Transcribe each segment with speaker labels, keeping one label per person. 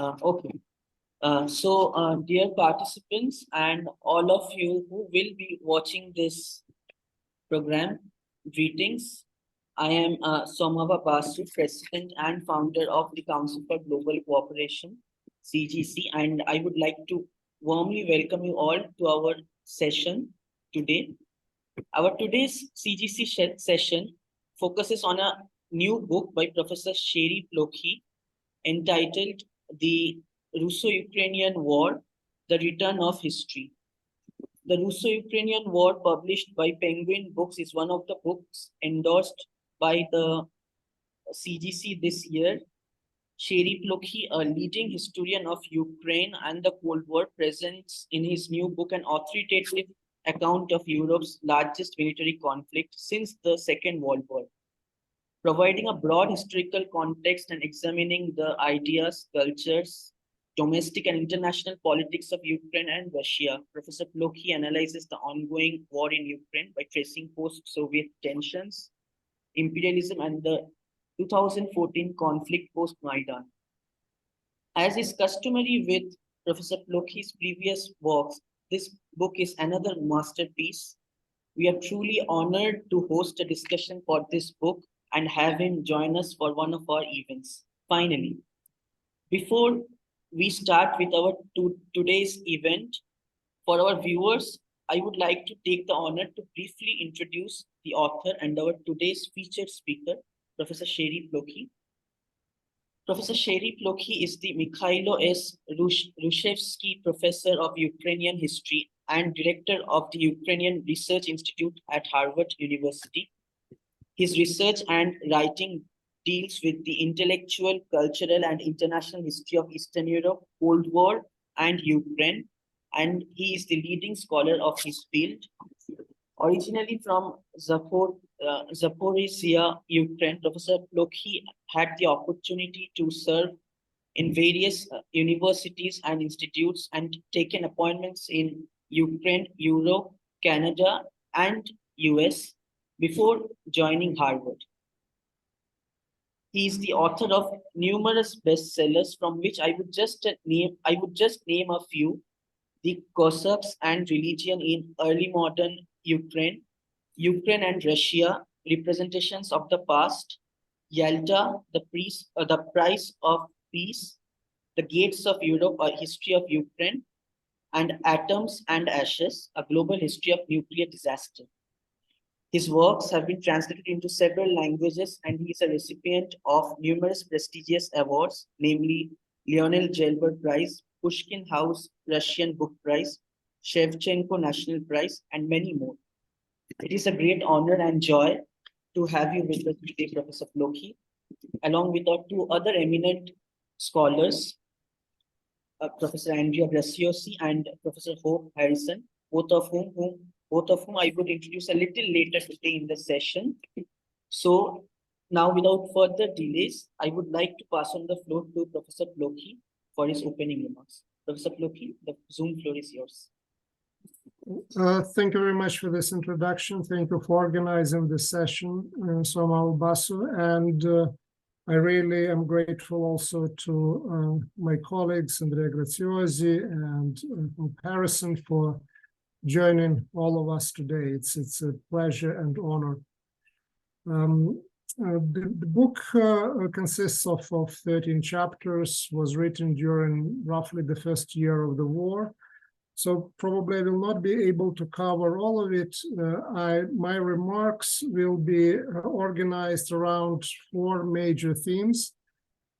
Speaker 1: Okay. Dear participants and all of you who will be watching this program, greetings. I am Somava Basu, President and founder of the Council for Global Cooperation, CGC, and I would like to warmly welcome you all to our session today. Our today's CGC session focuses on a new book by Professor Serhii Plokhy entitled The Russo-Ukrainian War, The Return of History. The Russo-Ukrainian War, published by Penguin Books, is one of the books endorsed by the CGC this year. Serhii Plokhy, a leading historian of Ukraine and the Cold War, presents in his new book an authoritative account of Europe's largest military conflict since the Second World War, providing a broad historical context and examining the ideas, cultures, domestic and international politics of Ukraine and Russia. Professor Plokhy analyzes the ongoing war in Ukraine by tracing post-Soviet tensions, imperialism, and the 2014 conflict post-Maidan. As is customary with Professor Plokhy's previous works, this book is another masterpiece. We are truly honored to host a discussion for this book and have him join us for one of our events. Finally, before we start with our today's event, for our viewers, I would like to take the honor to briefly introduce the author and our today's featured speaker, Professor Serhii Plokhy. Professor Serhii Plokhy is the Mikhailo S. Rushevsky Professor of Ukrainian History and Director of the Ukrainian Research Institute at Harvard University. His research and writing deals with the intellectual, cultural, and international history of Eastern Europe, Cold War, and Ukraine, and he is the leading scholar of his field. Originally from Zaporizhia, Ukraine, Professor Plokhy had the opportunity to serve in various universities and institutes and taken appointments in Ukraine, Europe, Canada, and US before joining Harvard. He is the author of numerous bestsellers, from which I would just name a few: The Cossacks and Religion in Early Modern Ukraine, Ukraine and Russia, Representations of the Past, Yalta, The Price of Peace, The Gates of Europe, A History of Ukraine, and Atoms and Ashes, A Global History of Nuclear Disaster. His works have been translated into several languages, and he is a recipient of numerous prestigious awards, namely Lionel Gelber Prize, Pushkin House Russian Book Prize, Shevchenko National Prize, and many more. It is a great honor and joy to have you with us today, Professor Plokhy, along with our two other eminent scholars, Professor Andrea Graciosi and Professor Hope Harrison, both of whom I would introduce a little later today in the session. So now, without further delays, I would like to pass on the floor to Professor Plokhy for his opening remarks. Professor Plokhy, the Zoom floor is yours.
Speaker 2: Thank you very much for this introduction. Thank you for organizing this session, Somava Basu. And I really am grateful also to my colleagues, Andrea Graziosi and Hope Harrison, for joining all of us today. It's a pleasure and honor. The book consists of 13 chapters, was written during roughly the first year of the war. So probably I will not be able to cover all of it. My remarks will be organized around 4 major themes.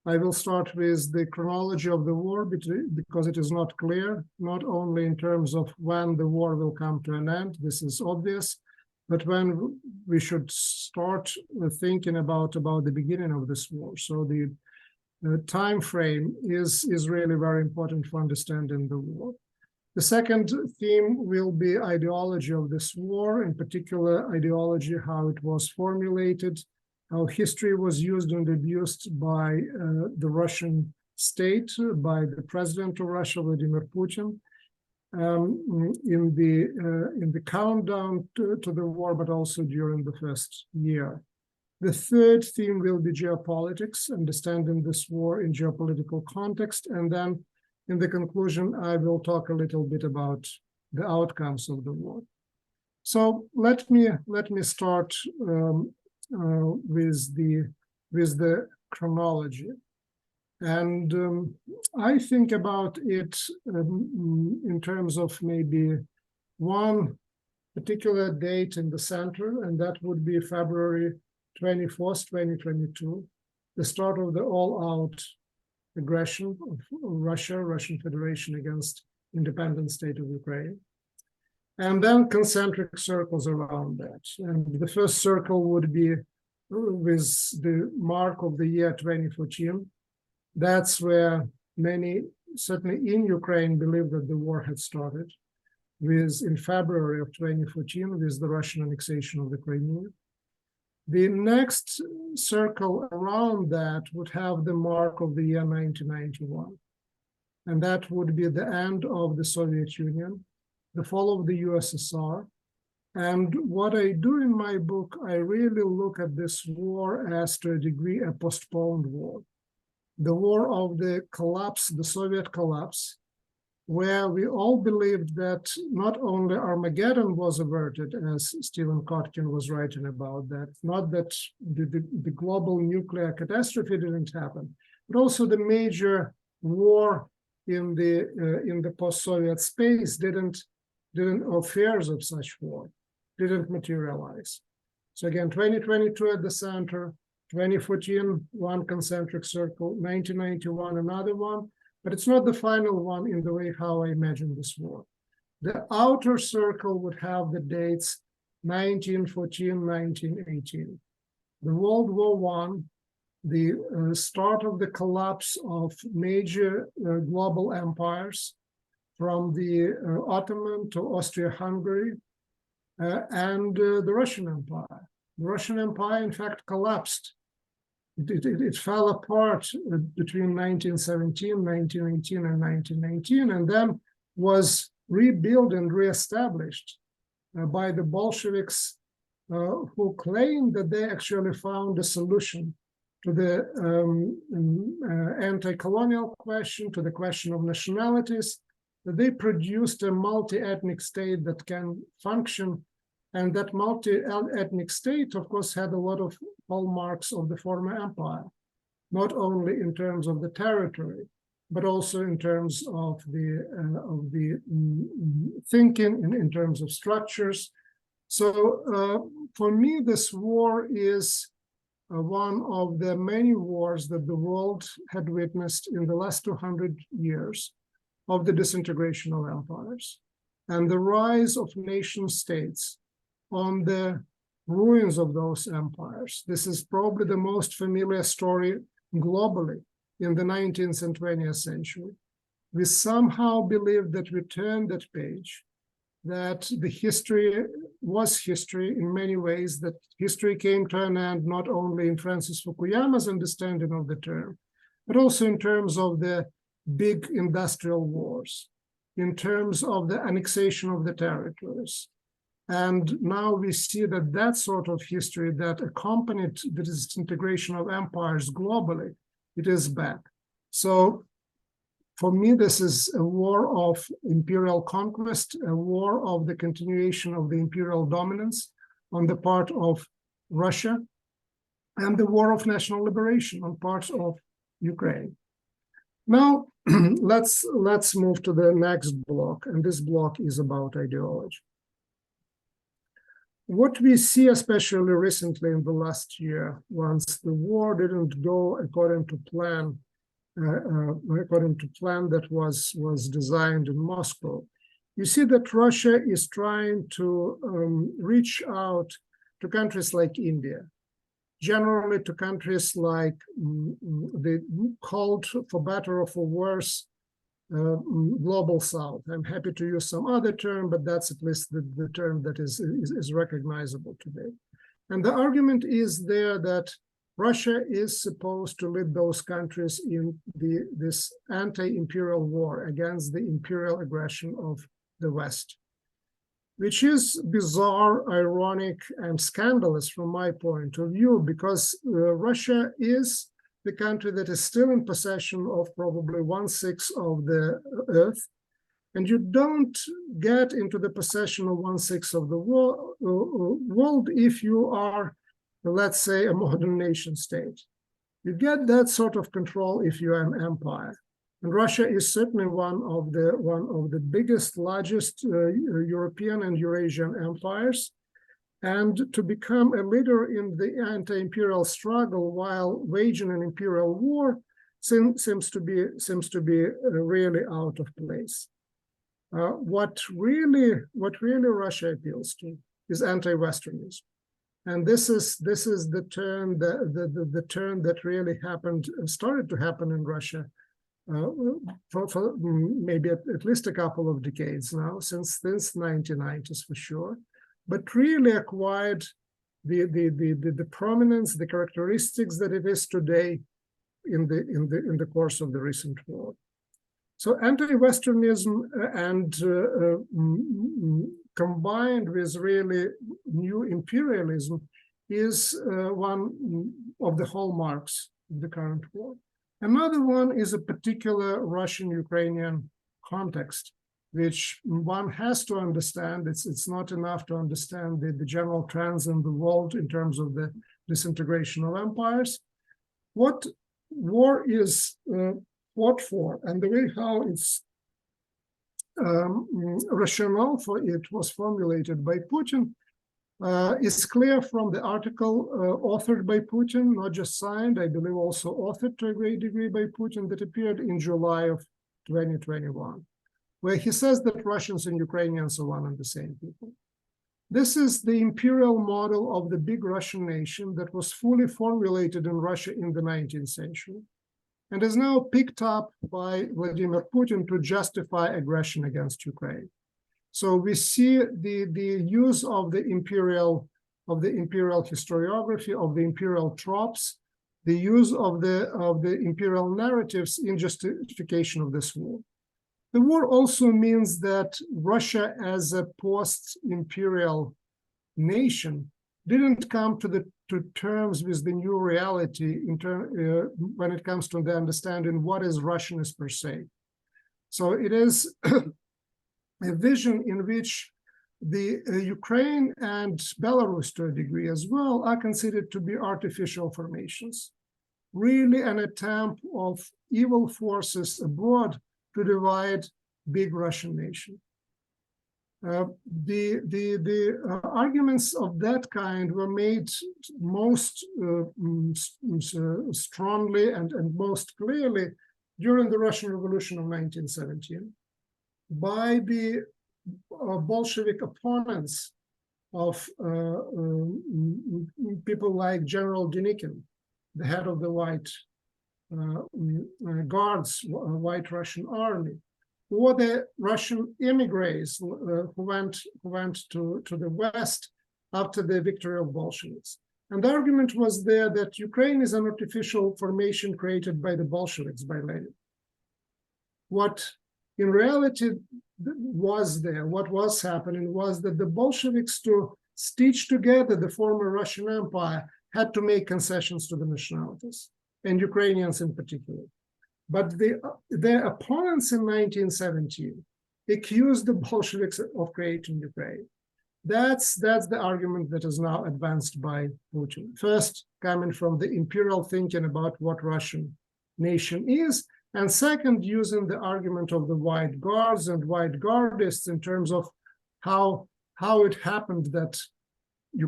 Speaker 2: I will start with the chronology of the war because it is not clear, not only in terms of when the war will come to an end, this is obvious, but when we should start thinking about the beginning of this war. So the time frame is really very important for understanding the war. The second theme will be ideology of this war, in particular ideology, how it was formulated, how history was used and abused by the Russian state, by the president of Russia, Vladimir Putin, in the countdown to the war, but also during the first year. The third theme will be geopolitics, understanding this war in geopolitical context. And then in the conclusion, I will talk a little bit about the outcomes of the war. So let me start with the chronology. And I think about it in terms of maybe one particular date in the center, and that would be February 24th, 2022, the start of the all-out aggression of Russian Federation against independent state of Ukraine. And then concentric circles around that. And the first circle would be with the mark of the year 2014. That's where many, certainly in Ukraine, believe that the war had started, in February of 2014 with the Russian annexation of the Crimean. The next circle around that would have the mark of the year 1991. And that would be the end of the Soviet Union, the fall of the USSR. And what I do in my book, I really look at this war as, to a degree, a postponed war. The war of the collapse, the Soviet collapse, where we all believed that not only Armageddon was averted, as Stephen Kotkin was writing about that, not that the global nuclear catastrophe didn't happen, but also the major war in the post-Soviet space or fears of such war didn't materialize. So again, 2022 at the center, 2014, one concentric circle, 1991, another one, but it's not the final one in the way how I imagine this war. The outer circle would have the dates 1914, 1918. The World War I, the start of the collapse of major global empires from the Ottoman to Austria-Hungary and the Russian Empire. The Russian Empire, in fact, collapsed. It fell apart between 1917, 1918, and 1919, and then was rebuilt and reestablished by the Bolsheviks, who claimed that they actually found a solution to the anti-colonial question, to the question of nationalities, that they produced a multi-ethnic state that can function. And that multi-ethnic state, of course, had a lot of hallmarks of the former empire, not only in terms of the territory, but also in terms of the thinking, in terms of structures. So for me, this war is one of the many wars that the world had witnessed in the last 200 years of the disintegration of empires and the rise of nation states on the ruins of those empires. This is probably the most familiar story globally in the 19th and 20th century. We somehow believe that we turned that page, that the history was history in many ways, that history came to an end not only in Francis Fukuyama's understanding of the term, but also in terms of the big industrial wars, in terms of the annexation of the territories. And now we see that that sort of history that accompanied the disintegration of empires globally, it is back. So for me, this is a war of imperial conquest, a war of the continuation of the imperial dominance on the part of Russia, and the war of national liberation on parts of Ukraine. Now, let's move to the next block, and this block is about ideology. What we see, especially recently in the last year, once the war didn't go according to plan that was designed in Moscow, you see that Russia is trying to reach out to countries like India, generally to countries like the called, for better or for worse, global South. I'm happy to use some other term, but that's at least the term that is recognizable today. And the argument is there that Russia is supposed to lead those countries in this anti-imperial war against the imperial aggression of the West. which is bizarre, ironic, and scandalous from my point of view, because Russia is the country that is still in possession of probably 1/6 of the earth. And you don't get into the possession of 1/6 of the world if you are, let's say, a modern nation state. You get that sort of control if you are an empire. And Russia is certainly one of the biggest, largest European and Eurasian empires. And to become a leader in the anti-imperial struggle while waging an imperial war seems to be really out of place. What really Russia appeals to is anti-Westernism. And this is the turn that really started to happen in Russia for maybe at least a couple of decades now, since 1990s for sure, but really acquired the prominence, the characteristics that it is today in the course of the recent war. So anti-Westernism and combined with really new imperialism is one of the hallmarks of the current war. Another one is a particular Russian-Ukrainian context, which one has to understand. It's not enough to understand the general trends in the world in terms of the disintegration of empires. What war is fought for, and the way how its rationale for it was formulated by Putin is clear from the article authored by Putin, not just signed, I believe also authored to a great degree by Putin, that appeared in July of 2021, where he says that Russians and Ukrainians are one and the same people. This is the imperial model of the big Russian nation that was fully formulated in Russia in the 19th century and is now picked up by Vladimir Putin to justify aggression against Ukraine. So we see the use of the imperial historiography, of the imperial tropes, the use of the imperial narratives in justification of this war. The war also means that Russia as a post-imperial nation didn't come to terms with the new reality when it comes to the understanding what is Russianness per se. So it is a vision in which the Ukraine and Belarus to a degree as well are considered to be artificial formations, really an attempt of evil forces abroad to divide big Russian nation. The arguments of that kind were made most strongly and most clearly during the Russian Revolution of 1917 by the Bolshevik opponents of people like General Denikin, the head of the White Guards, White Russian Army, or the Russian emigres who went to the West after the victory of Bolsheviks. And the argument was there that Ukraine is an artificial formation created by the Bolsheviks, by Lenin. What in reality was there, what was happening was that the Bolsheviks, to stitch together the former Russian Empire, had to make concessions to the nationalities, and Ukrainians in particular. But their opponents in 1917 accused the Bolsheviks of creating Ukraine. That's the argument that is now advanced by Putin. First, coming from the imperial thinking about what Russian nation is, and second, using the argument of the White Guards and White Guardists in terms of how it happened that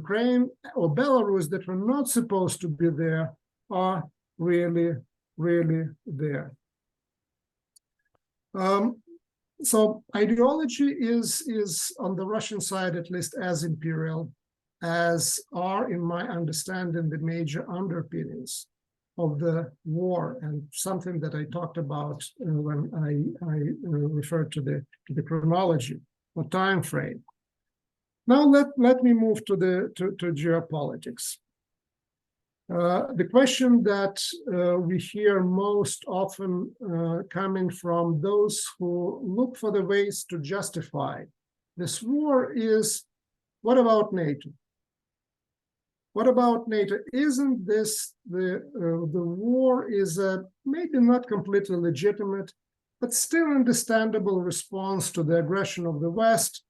Speaker 2: Ukraine or Belarus that were not supposed to be there are really there. So ideology is on the Russian side at least as imperial as are, in my understanding, the major underpinnings of the war, and something that I talked about when I referred to the chronology or time frame. Now let me move to geopolitics. The question that we hear most often coming from those who look for the ways to justify this war is, what about NATO? What about NATO? Isn't this the war is a maybe not completely legitimate, but still understandable response to the aggression of the West?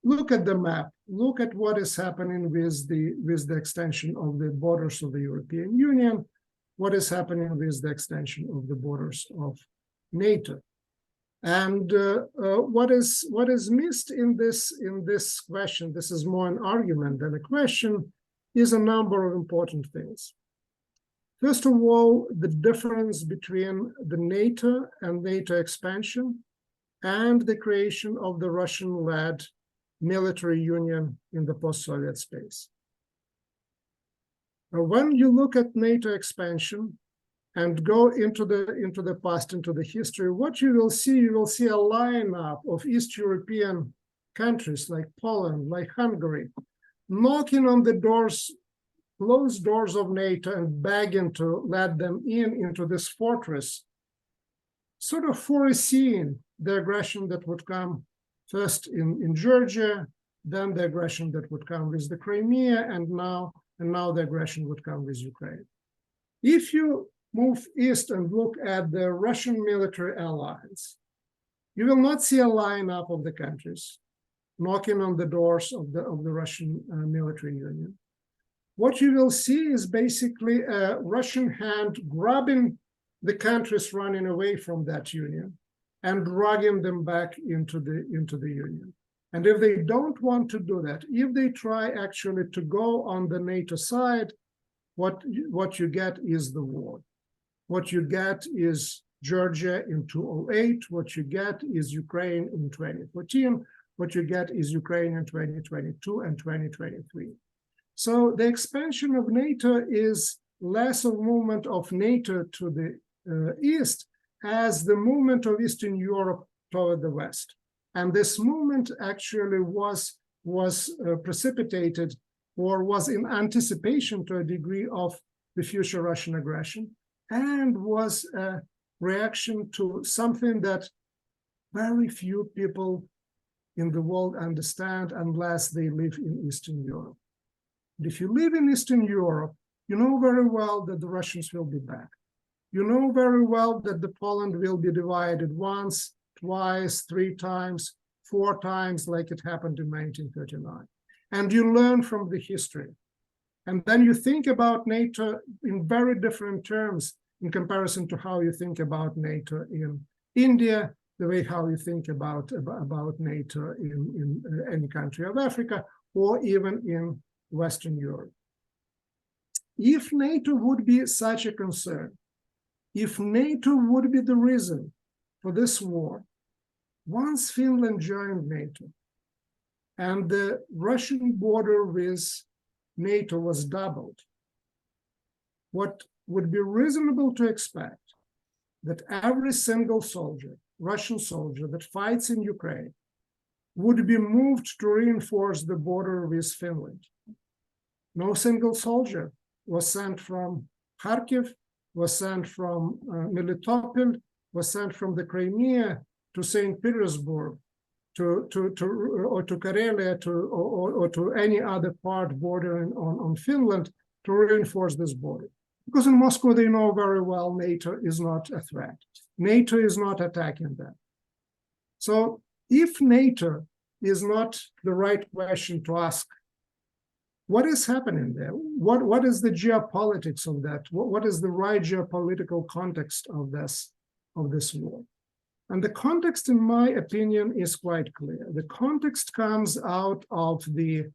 Speaker 2: Look at the map. Look at what is happening with the extension of the borders of the European Union. What is happening with the extension of the borders of NATO? And what is missed in this question? This is more an argument than a question. Is a number of important things. First of all, the difference between the NATO and NATO expansion and the creation of the Russian-led military union in the post-Soviet space. Now, when you look at NATO expansion and go into the past, into the history, what you will see a lineup of East European countries like Poland, like Hungary, knocking on the doors, closed doors of NATO and begging to let them into this fortress, sort of foreseeing the aggression that would come first in Georgia, then the aggression that would come with the Crimea, and now the aggression would come with Ukraine. If you move east and look at the Russian military alliance, you will not see a lineup of the countries knocking on the doors of the Russian military union. What you will see is basically a Russian hand grabbing the countries running away from that union and dragging them back into the union. And if they don't want to do that, if they try actually to go on the NATO side, what you get is the war. What you get is Georgia in 2008. What you get is Ukraine in 2014. What you get is Ukraine in 2022 and 2023. So the expansion of NATO is less a movement of NATO to the east as the movement of Eastern Europe toward the west. And this movement actually was precipitated or was in anticipation to a degree of the future Russian aggression, and was a reaction to something that very few people in the world understand unless they live in Eastern Europe. And if you live in Eastern Europe, you know very well that the Russians will be back. You know very well that the Poland will be divided once, twice, 3 times, 4 times, like it happened in 1939. And you learn from the history. And then you think about NATO in very different terms in comparison to how you think about NATO in India, the way how you think about NATO in any country of Africa, or even in Western Europe. If NATO would be such a concern, if NATO would be the reason for this war, once Finland joined NATO and the Russian border with NATO was doubled, what would be reasonable to expect that every single soldier, Russian soldier that fights in Ukraine, would be moved to reinforce the border with Finland. No single soldier was sent from Kharkiv, was sent from Melitopol, was sent from the Crimea to St. Petersburg, or to Karelia, or to any other part bordering on Finland to reinforce this border. Because in Moscow, they know very well NATO is not a threat. NATO is not attacking them. So if NATO is not the right question to ask, what is happening there? What is the geopolitics of that? What is the right geopolitical context of this war? And the context, in my opinion, is quite clear. The context comes out of the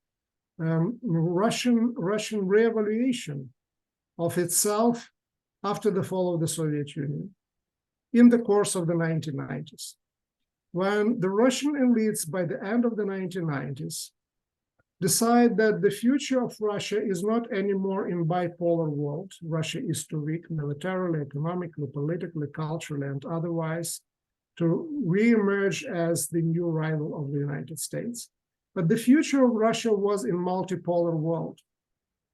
Speaker 2: Russian reevaluation of itself after the fall of the Soviet Union in the course of the 1990s, when the Russian elites, by the end of the 1990s, decide that the future of Russia is not anymore in bipolar world. Russia is too weak militarily, economically, politically, culturally, and otherwise to re-emerge as the new rival of the United States. But the future of Russia was in multipolar world,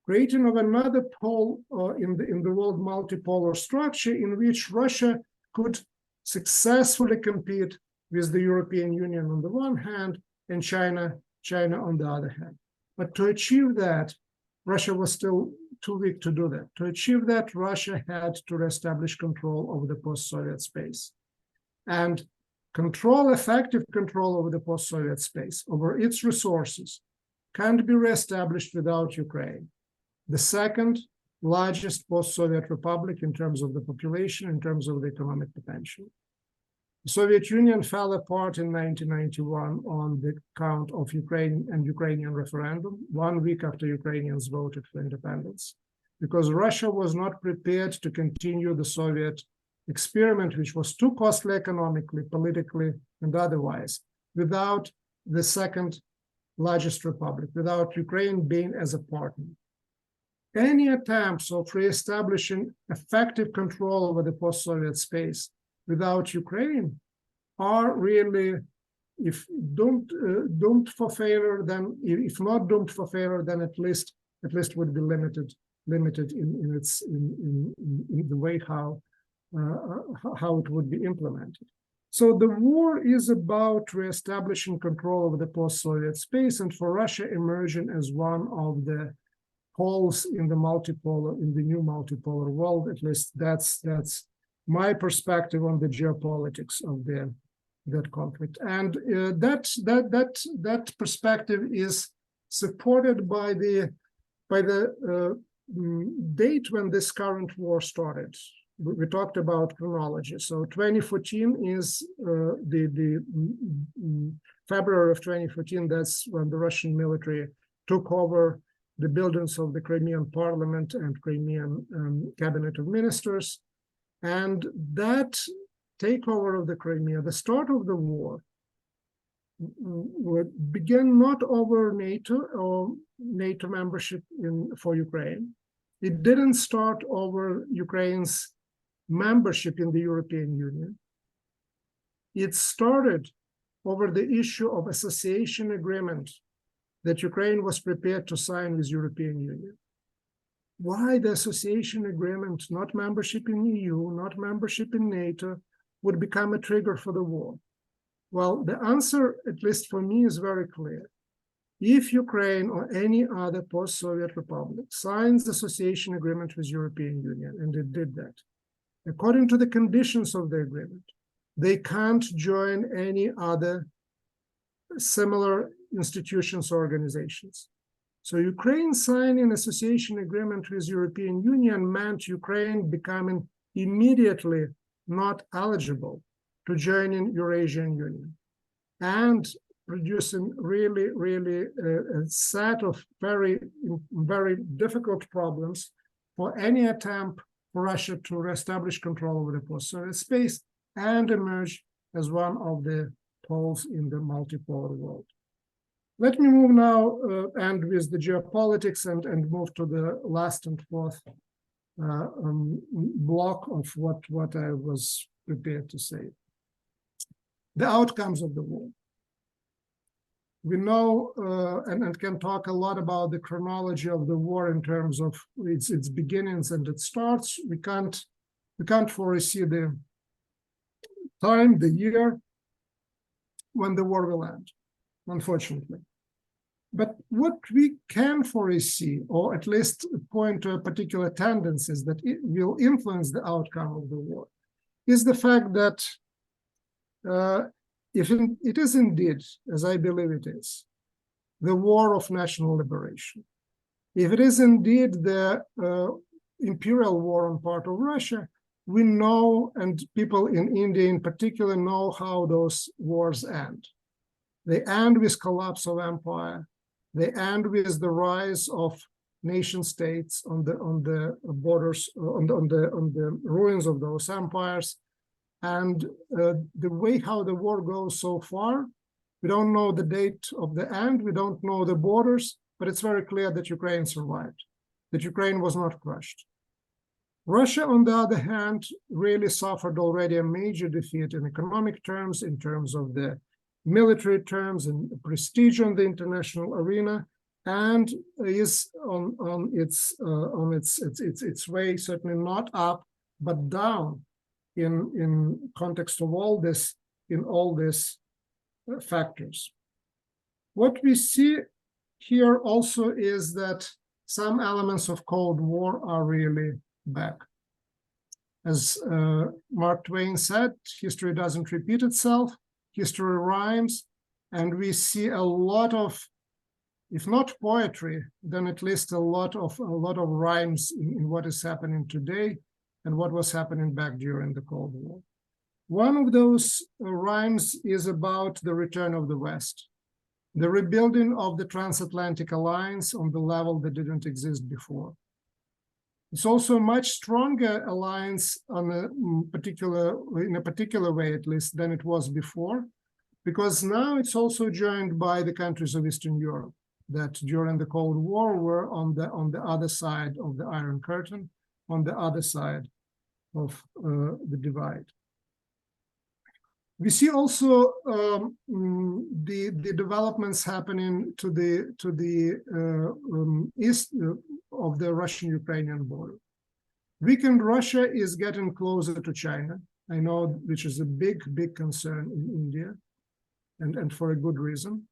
Speaker 2: creating of another pole in the world multipolar structure in which Russia could successfully compete with the European Union on the one hand, and China on the other hand. But to achieve that, Russia was still too weak to do that. To achieve that, Russia had to reestablish control over the post-Soviet space. And effective control over the post-Soviet space, over its resources, can't be reestablished without Ukraine, the second largest post-Soviet republic in terms of the population, in terms of the economic potential. The Soviet Union fell apart in 1991 on the count of Ukrainian referendum, 1 week after Ukrainians voted for independence, because Russia was not prepared to continue the Soviet experiment, which was too costly economically, politically, and otherwise, without the second largest republic, without Ukraine being as a partner. Any attempts of reestablishing effective control over the post-Soviet space without Ukraine are really, if doomed for failure, then if not doomed for failure, then at least would be limited in the way how it would be implemented. So the war is about reestablishing control over the post-Soviet space, and for Russia emerging as one of the poles in the new multipolar world. At least that's my perspective on the geopolitics of that conflict. And that perspective is supported by the date when this current war started. We talked about chronology. So 2014 is the February of 2014. That's when the Russian military took over the buildings of the Crimean parliament and Crimean cabinet of ministers. And that takeover of the Crimea, the start of the war, began not over NATO or NATO membership for Ukraine. It didn't start over Ukraine's membership in the European Union. It started over the issue of association agreement that Ukraine was prepared to sign with European Union. Why the association agreement, not membership in EU, not membership in NATO, would become a trigger for the war? Well, the answer, at least for me, is very clear. If Ukraine or any other post-Soviet republic signs the association agreement with European Union, and it did that, according to the conditions of the agreement, they can't join any other similar institutions or organizations. So Ukraine signing association agreement with European Union meant Ukraine becoming immediately not eligible to join in Eurasian Union, and producing really a set of very difficult problems for any attempt for Russia to reestablish control over the post-Soviet space and emerge as one of the poles in the multipolar world. Let me move now, end with the geopolitics and move to the last and fourth block of what I was prepared to say. The outcomes of the war. We know and can talk a lot about the chronology of the war in terms of its beginnings and its starts. We can't foresee the time, the year when the war will end, unfortunately. But what we can foresee, or at least point to a particular tendencies that it will influence the outcome of the war, is the fact that if it is indeed, as I believe it is, the war of national liberation, if it is indeed the imperial war on part of Russia, we know, and people in India in particular know how those wars end. They end with collapse of empire. They end with the rise of nation states on the borders, on the ruins of those empires. And the way how the war goes so far, we don't know the date of the end, we don't know the borders, but it's very clear that Ukraine survived, that Ukraine was not crushed. Russia, on the other hand, really suffered already a major defeat in economic terms, in terms of the military terms and prestige on the international arena, and is on its way, certainly not up, but down in context of all these factors. What we see here also is that some elements of Cold War are really back. As Mark Twain said, history doesn't repeat itself, history rhymes, and we see a lot of, if not poetry, then at least a lot of rhymes in what is happening today and what was happening back during the Cold War. One of those rhymes is about the return of the West, the rebuilding of the transatlantic alliance on the level that didn't exist before. It's also a much stronger alliance in a particular way, at least, than it was before, because now it's also joined by the countries of Eastern Europe that during the Cold War were on the other side of the Iron Curtain, on the other side of the divide. We see also the developments happening to the east of the Russian-Ukrainian border. Weakened Russia is getting closer to China, I know, which is a big concern in India, and for a good reason.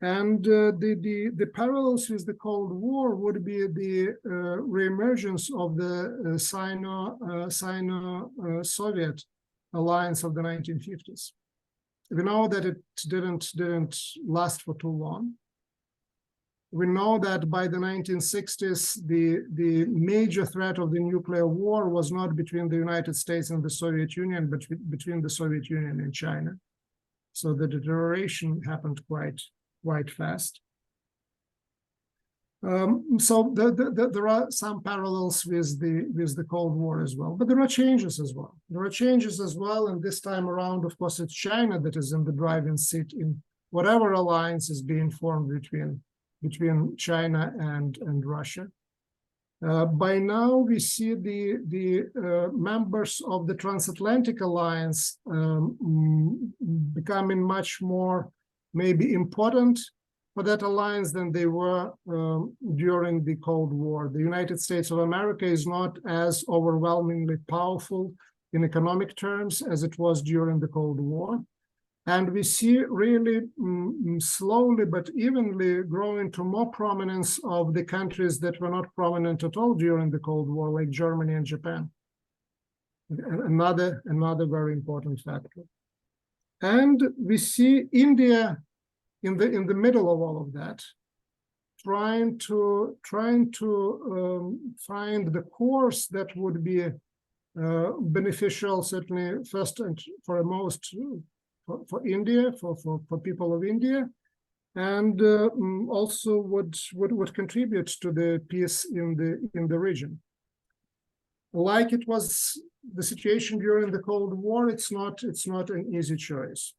Speaker 2: And the parallels with the Cold War would be the reemergence of the Sino-Soviet alliance of the 1950s. We know that it didn't last for too long. We know that by the 1960s, the major threat of the nuclear war was not between the United States and the Soviet Union, but between the Soviet Union and China. So the deterioration happened quite fast. So there are some parallels with the Cold War as well, but there are changes as well. And this time around, of course, it's China that is in the driving seat in whatever alliance is being formed between China and Russia. By now, we see the members of the transatlantic alliance becoming much more maybe important for that alliance than they were during the Cold War. The United States of America is not as overwhelmingly powerful in economic terms as it was during the Cold War. And we see really slowly but evenly growing to more prominence of the countries that were not prominent at all during the Cold War, like Germany and Japan. Another very important factor. And we see India in the middle of all of that, trying to find the course that would be beneficial, certainly first and foremost for India, for people of India, and also would contribute to the peace in the region. Like it was the situation during the Cold War, it's not an easy choice.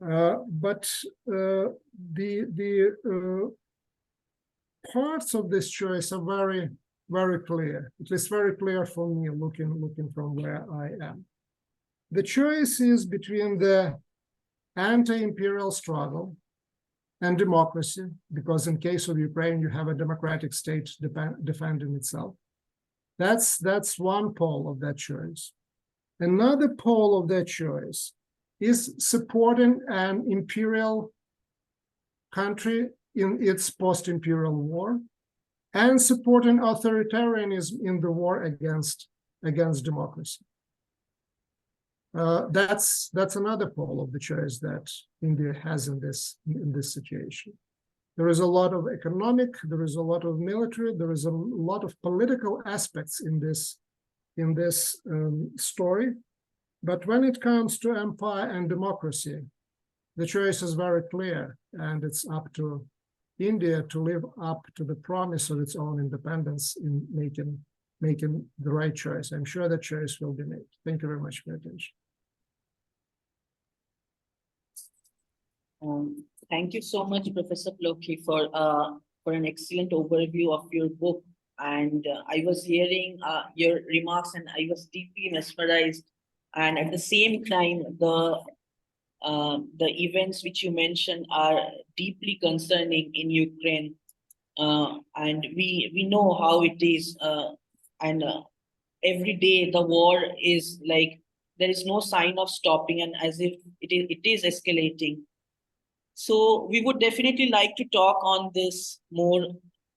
Speaker 2: But the parts of this choice are very, very clear. At least very clear for me, looking from where I am. The choice is between the anti-imperial struggle and democracy, because in case of Ukraine, you have a democratic state defending itself. That's one pole of that choice. Another pole of that choice is supporting an imperial country in its post-imperial war and supporting authoritarianism in the war against democracy. That's another pole of the choice that India has in this situation. There is a lot of economic, there is a lot of military, there is a lot of political aspects in this story. But when it comes to empire and democracy, the choice is very clear, and it's up to India to live up to the promise of its own independence in making the right choice. I'm sure that choice will be made. Thank you very much for your attention.
Speaker 1: Thank you so much, Professor Plokhy, for an excellent overview of your book. And I was hearing your remarks, and I was deeply mesmerized. And at the same time, the events which you mentioned are deeply concerning in Ukraine, and we know how it is. And every day the war is like there is no sign of stopping, and as if it is escalating. So we would definitely like to talk on this more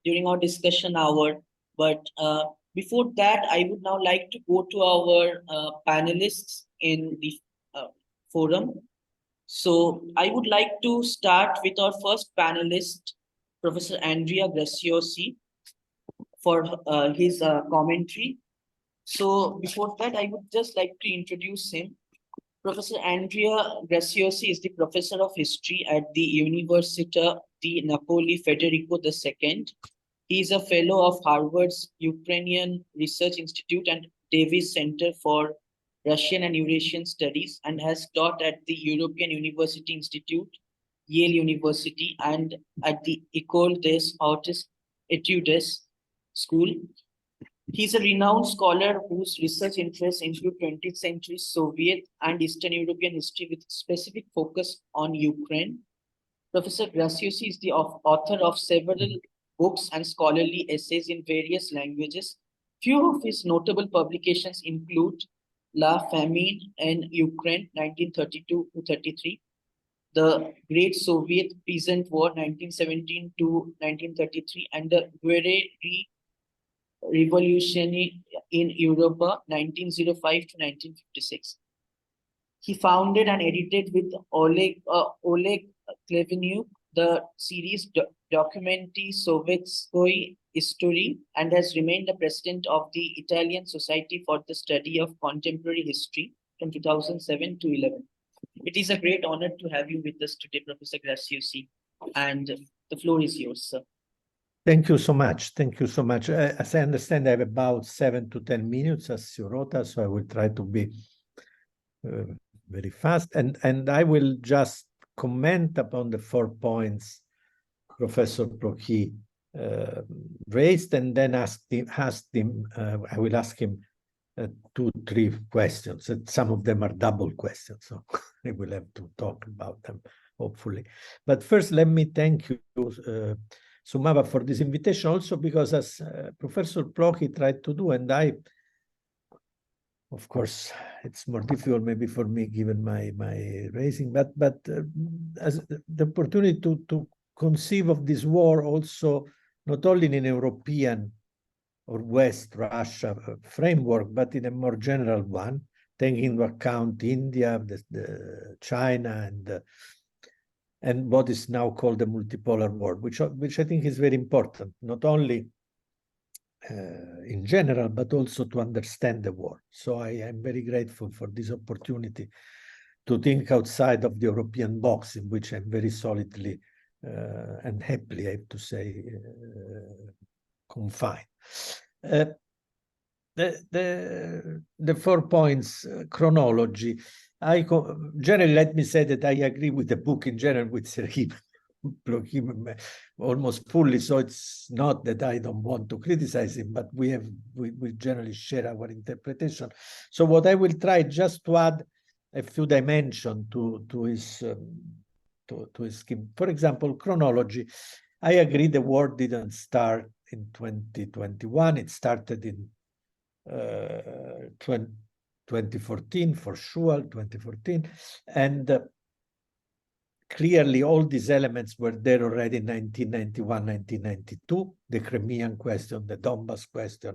Speaker 1: during our discussion hour. But before that, I would now like to go to our panelists in the uh, forum. So I would like to start with our first panelist, Professor Andrea Graziosi, for his commentary. So before that, I would just like to introduce him. Professor Andrea Graziosi is the professor of history at the Università di Napoli Federico II. He is a fellow of Harvard's Ukrainian Research Institute and Davis Center for Russian and Eurasian Studies and has taught at the European University Institute, Yale University, and at the École des Hautes Études School. He's a renowned scholar whose research interests include 20th century Soviet and Eastern European history with specific focus on Ukraine. Professor Graziosi is the author of several books and scholarly essays in various languages. Few of his notable publications include La Famine in Ukraine, 1932 to 33, The Great Soviet Peasant War, 1917 to 1933, and the Guerre Revolution in Europe, 1905 to 1956. He founded and edited with Oleg Klevenyuk the series Documenti Sovetskoy History and has remained the president of the Italian Society for the Study of Contemporary History from 2007 to 11. It is a great honor to have you with us today, Professor Graziosi, and the floor is yours, sir.
Speaker 3: Thank you so much. Thank you so much. As I understand, I have about 7 to 10 minutes as you wrote us, so I will try to be very fast. And I will just comment upon the 4 points Professor Plokhy raised, and then I will ask him 2, 3 questions. And some of them are double questions, so I will have to talk about them, hopefully. But first, let me thank you, Sumava, for this invitation, also because as Professor Plokhy tried to do, and I, of course, it's more difficult maybe for me given my raising, but as the opportunity to conceive of this war also not only in an European or West Russia framework, but in a more general one, taking into account India, the China, and what is now called the multipolar world, which I think is very important, not only in general, but also to understand the war. So I am very grateful for this opportunity to think outside of the European box, in which I'm very solidly and happily, I have to say, confined. The 4 points chronology. Generally, let me say that I agree with the book in general with Serhii Plokhy almost fully. So it's not that I don't want to criticize him, but we generally share our interpretation. So what I will try just to add a few dimensions to his scheme. For example, chronology. I agree the war didn't start in 2021. It started in 2014, for sure, 2014. And clearly all these elements were there already in 1991, 1992, the Crimean question, the Donbas question.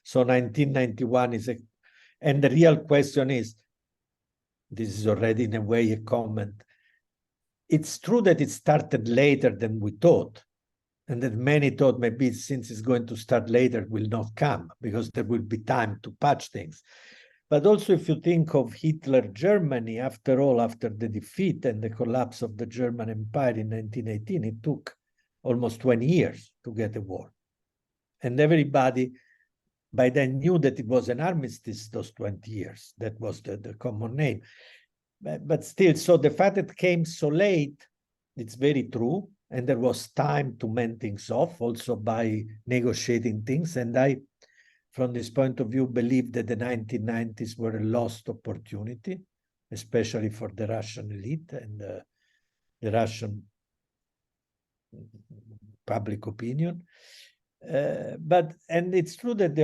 Speaker 3: So 1991 is and the real question is, this is already in a way a comment. It's true that it started later than we thought, and that many thought maybe since it's going to start later, will not come because there will be time to patch things. But also if you think of Hitler Germany, after all, after the defeat and the collapse of the German Empire in 1918, it took almost 20 years to get a war. And everybody by then knew that it was an armistice, those 20 years. That was the common name. But still, so the fact that it came so late, it's very true. And there was time to mend things off also by negotiating things. And I, from this point of view, believe that the 1990s were a lost opportunity, especially for the Russian elite and the Russian public opinion. And it's true that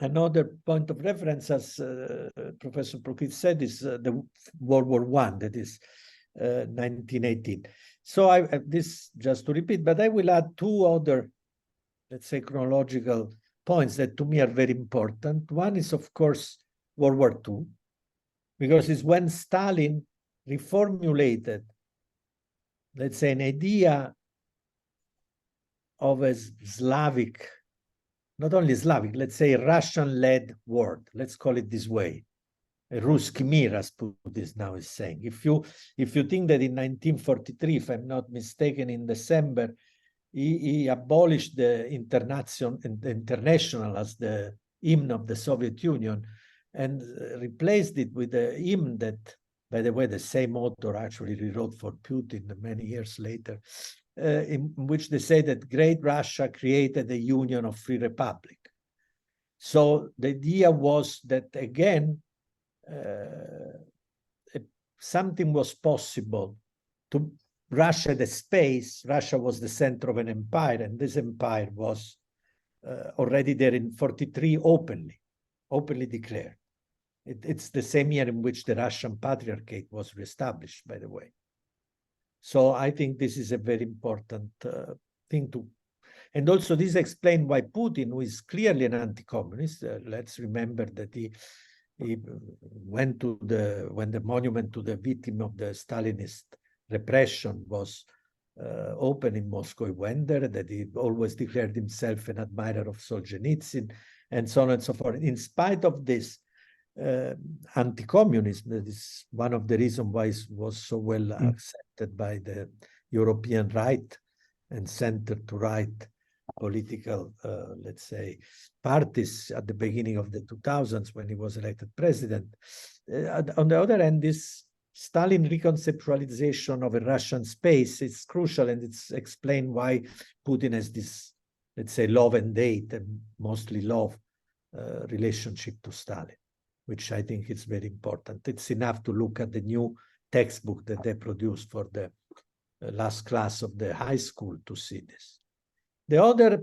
Speaker 3: another point of reference, as Professor Plokhy said, is the World War I. That is, 1918. So this just to repeat, but I will add two other, let's say, chronological points that to me are very important. One is, of course, World War II, because it's when Stalin reformulated, let's say, an idea of a Slavic, not only Slavic, let's say Russian-led world, let's call it this way. A Ruski mir, as Putin now is saying. If you think that in 1943, if I'm not mistaken, in December, he abolished the international as the hymn of the Soviet Union and replaced it with a hymn that, by the way, the same author actually rewrote for Putin many years later, in which they say that Great Russia created a union of free republic. So the idea was that, again, something was possible to Russia, the space. Russia was the center of an empire, and this empire was already there in 43 openly declared. It's the same year in which the Russian Patriarchate was reestablished, by the way. So I think this is a very important thing to, and also this explains why Putin, who is clearly an anti-communist, let's remember that he went to when the monument to the victim of the Stalinist repression was open in Moscow, he went there, that he always declared himself an admirer of Solzhenitsyn, and so on and so forth. In spite of this anti-communism, that is one of the reasons why it was so well accepted by the European right and center to right political, let's say, parties at the beginning of the 2000s when he was elected president. On the other hand, this Stalin reconceptualization of a Russian space is crucial, and it's explained why Putin has this, let's say, love and hate, and mostly love relationship to Stalin, which I think is very important. It's enough to look at the new textbook that they produced for the last class of the high school to see this. The other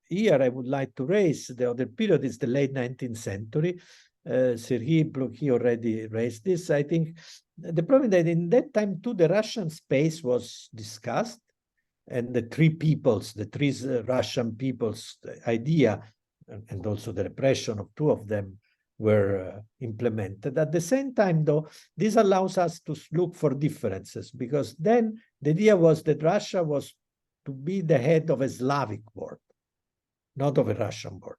Speaker 3: year I would like to raise, the other period, is the late 19th century. Serhii Plokhy already raised this. I think the problem that in that time too, the Russian space was discussed, and the three Russian peoples idea, and also the repression of two of them were implemented. At the same time, though, this allows us to look for differences, because then the idea was that Russia was to be the head of a Slavic world, not of a Russian world.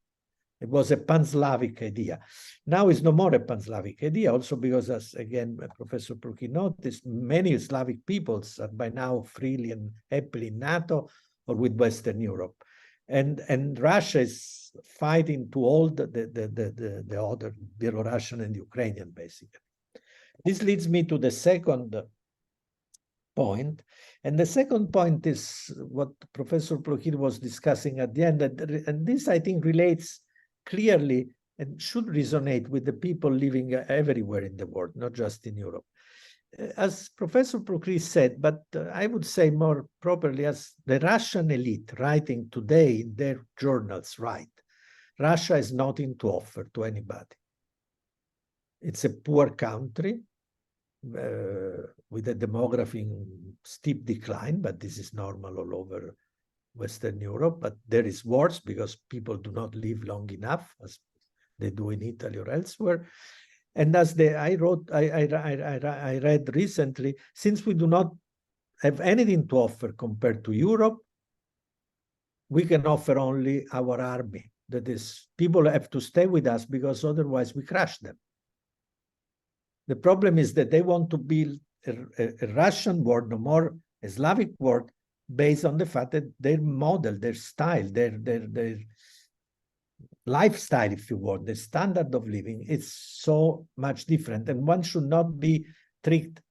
Speaker 3: It was a pan-Slavic idea. Now it's no more a pan-Slavic idea, also because, as again Professor Plokhy noticed, many Slavic peoples are by now freely and happily in NATO or with Western Europe. And Russia is fighting to hold the other, Belarusian and Ukrainian, basically. This leads me to the second point. And the second point is what Professor Plokhy was discussing at the end. And this, I think, relates clearly and should resonate with the people living everywhere in the world, not just in Europe. As Professor Plokhy said, but I would say more properly, as the Russian elite writing today in their journals write, Russia has nothing to offer to anybody. It's a poor country with a demography in steep decline, but this is normal all over Western Europe. But there is wars because people do not live long enough, as they do in Italy or elsewhere. And as I read recently, since we do not have anything to offer compared to Europe, we can offer only our army. That is, people have to stay with us because otherwise we crush them. The problem is that they want to build a Russian world, no more a Slavic world, based on the fact that their model, their style, their lifestyle, if you want, the standard of living is so much different. And one should not be tricked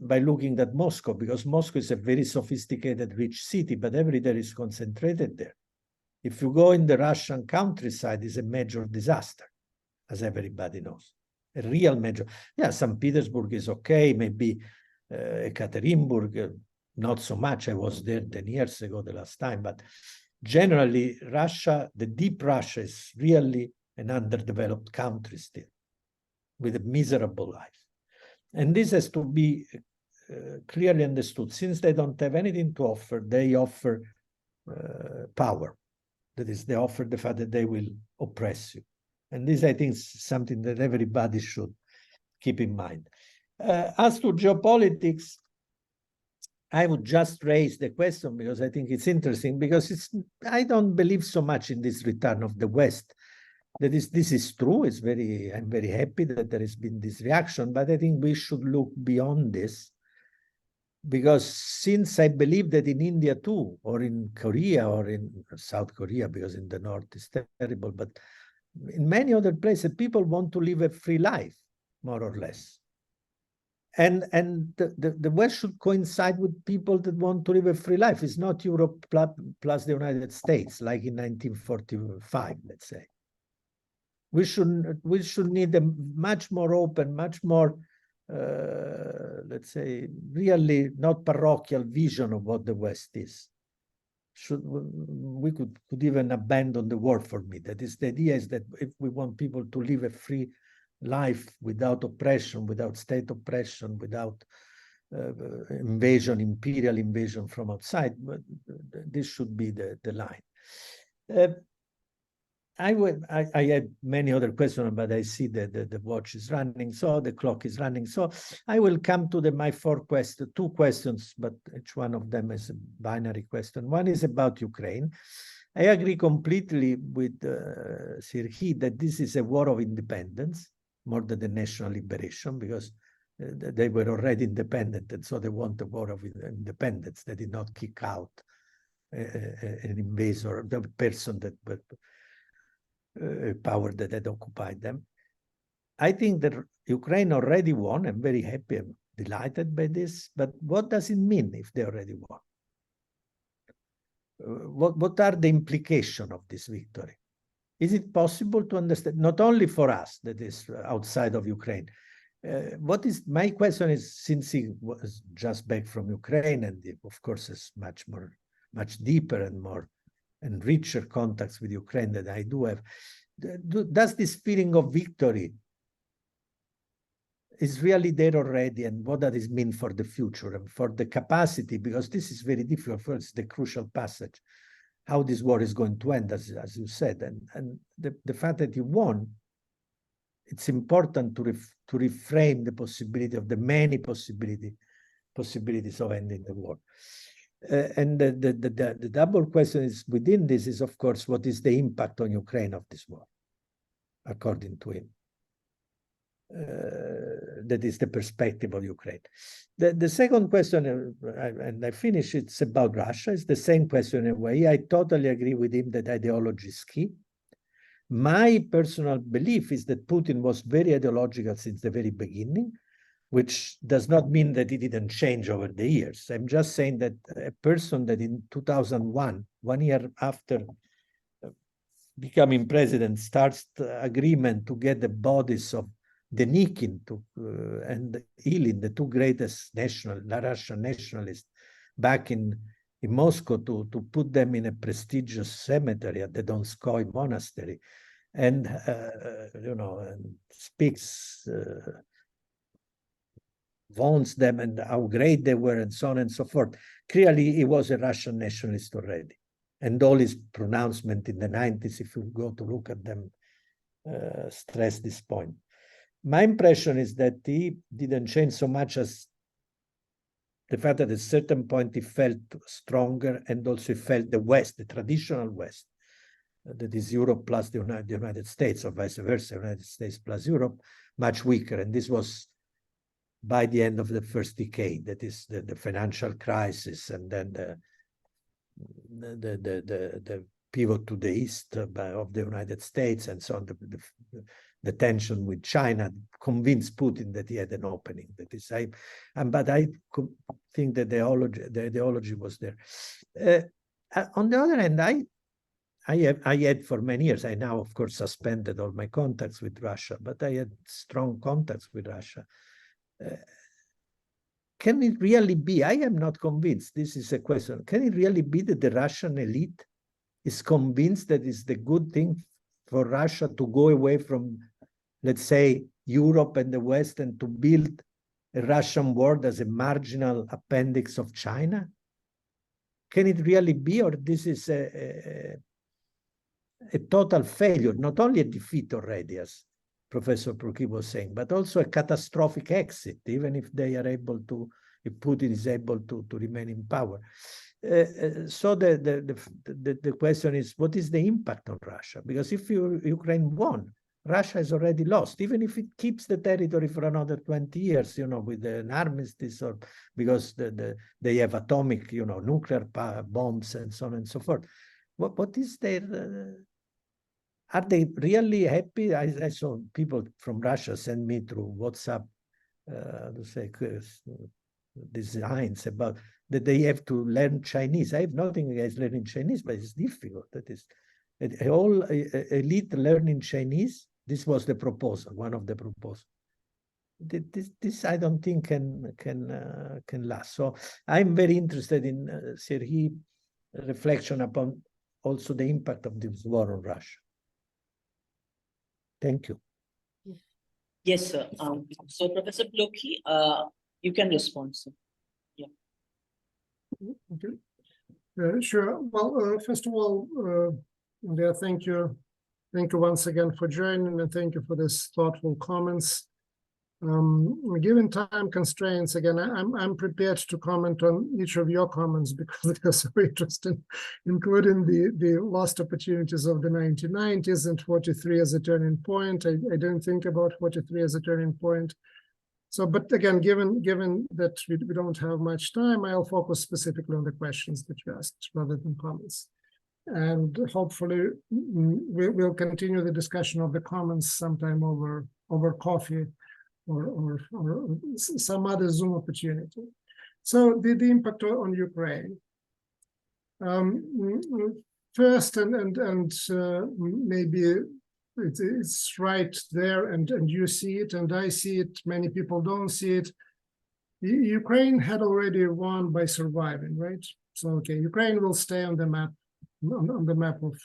Speaker 3: by looking at Moscow, because Moscow is a very sophisticated, rich city, but everything is concentrated there. If you go in the Russian countryside, it's a major disaster, as everybody knows. A real major. Yeah, St. Petersburg is okay, maybe Ekaterinburg, not so much. I was there 10 years ago the last time, but generally Russia, the deep Russia, is really an underdeveloped country still, with a miserable life. And this has to be clearly understood. Since they don't have anything to offer, they offer power. That is, they offer the fact that they will oppress you. And this, I think, is something that everybody should keep in mind. As to geopolitics, I would just raise the question because I think it's interesting, because I don't believe so much in this return of the West. This is true. I'm very happy that there has been this reaction, but I think we should look beyond this, because since I believe that in India too, or in Korea, or in South Korea, because in the north it's terrible, but in many other places, people want to live a free life, more or less. And the West should coincide with people that want to live a free life. It's not Europe plus the United States, like in 1945, let's say. We should need a much more open, much more, let's say, really not parochial vision of what the West is. We could even abandon the word for me. That is, the idea is that if we want people to live a free life without oppression, without state oppression, without invasion, imperial invasion from outside, this should be the line. I had many other questions, but I see that the watch is running, so the clock is running. So I will come to my two questions, but each one of them is a binary question. One is about Ukraine. I agree completely with Serhii that this is a war of independence more than the national liberation, because they were already independent, and so they want a war of independence. They did not kick out an invader, the person that power that had occupied them. I think that Ukraine already won. I'm very happy, I'm delighted by this, but what does it mean if they already won? What are the implications of this victory? Is it possible to understand, not only for us that is outside of Ukraine? My question is, since he was just back from Ukraine, and of course has much deeper and richer contacts with Ukraine that I do have, does this feeling of victory is really there already, and what does it mean for the future and for the capacity? Because this is very difficult. First, the crucial passage, how this war is going to end, as you said, and the fact that you won, it's important to reframe the possibility of the many possibilities of ending the war. And the double question is within this is, of course, what is the impact on Ukraine of this war, according to him? That is the perspective of Ukraine. The second question, and I finish, it's about Russia. It's the same question in a way. I totally agree with him that ideology is key. My personal belief is that Putin was very ideological since the very beginning, which does not mean that it didn't change over the years. I'm just saying that a person that in 2001, 1 year after becoming president, starts the agreement to get the bodies of Denikin and Ilyin, the two greatest Russian nationalists, back in Moscow, to put them in a prestigious cemetery at the Donskoy monastery, and and speaks, vaunts them and how great they were, and so on and so forth. Clearly, he was a Russian nationalist already, and all his pronouncements in the 90s, if you go to look at them, stress this point. My impression is that he didn't change so much as the fact that at a certain point he felt stronger, and also he felt the West, the traditional West, that is Europe plus the United States, or vice versa, United States plus Europe, much weaker. And this was by the end of the first decade, that is the financial crisis, and then the pivot to the east of the United States, and so on, the tension with China convinced Putin that he had an opening. That is, but I think that the ideology was there. On the other hand, I had for many years, I now, of course, suspended all my contacts with Russia, but I had strong contacts with Russia. Can it really be? I am not convinced. This is a question. Can it really be that the Russian elite is convinced that it's the good thing for Russia to go away from, let's say, Europe and the West, and to build a Russian word as a marginal appendix of China? Can it really be, or this is a total failure, not only a defeat already, as Professor Plokhy was saying, but also a catastrophic exit, even if they are able to, if Putin is able to remain in power. So the question is, what is the impact on Russia? Because if Ukraine won, Russia has already lost, even if it keeps the territory for another 20 years, you know, with an armistice, or because they have atomic, you know, nuclear bombs and so on and so forth. What is their... Are they really happy? I saw people from Russia send me through WhatsApp designs about that they have to learn Chinese. I have nothing against learning Chinese, but it's difficult. That is, all elite learning Chinese. This was the proposal, one of the proposals. This I don't think can last. So I'm very interested in Serhii reflection upon also the impact of this war on Russia. Thank you.
Speaker 1: Yes, sir. So Professor Plokhy, you can respond, sir. Yeah.
Speaker 2: Okay. Sure. Well, first of all, yeah, thank you. Thank you once again for joining, and thank you for this thoughtful comments. Given time constraints, again, I'm prepared to comment on each of your comments because they're so interesting, including the lost opportunities of the 1990s and 43 as a turning point. I didn't think about 43 as a turning point. So, but again, given that we don't have much time, I'll focus specifically on the questions that you asked rather than comments. And hopefully we'll continue the discussion of the comments sometime over coffee or some other Zoom opportunity. So the impact on Ukraine. First, and maybe it's right there, and you see it, and I see it, many people don't see it. Ukraine had already won by surviving, right? So, okay, Ukraine will stay on the map, on the map of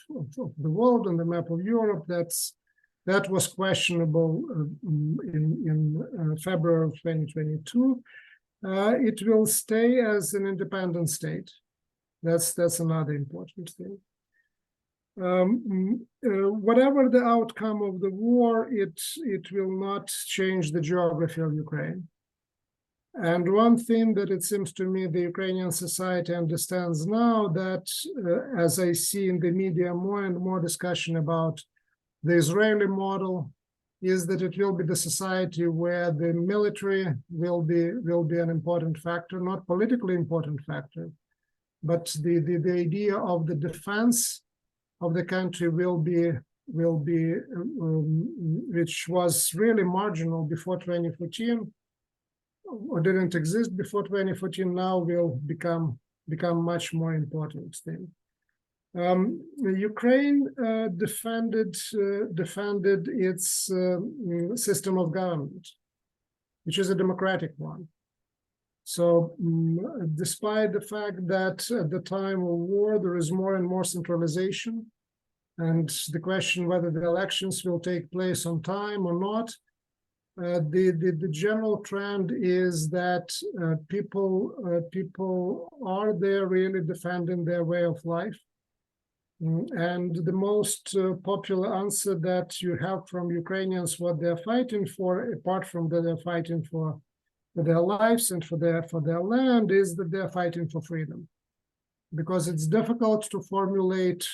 Speaker 2: the world, on the map of Europe. That was questionable in February of 2022. It will stay as an independent state. That's another important thing. Whatever the outcome of the war, it will not change the geography of Ukraine. And one thing that it seems to me the Ukrainian society understands now, that as I see in the media more and more discussion about the Israeli model, is that it will be the society where the military will be an important factor, not politically important factor, but the idea of the defense of the country will be which was really marginal before 2014, or didn't exist before 2014, now will become much more important thing. Ukraine defended its system of government, which is a democratic one. So despite the fact that at the time of war, there is more and more centralization, and the question whether the elections will take place on time or not, the general trend is that people are there really defending their way of life. And the most popular answer that you have from Ukrainians, what they're fighting for, apart from that they're fighting for their lives and for their land, is that they're fighting for freedom. Because it's difficult to formulate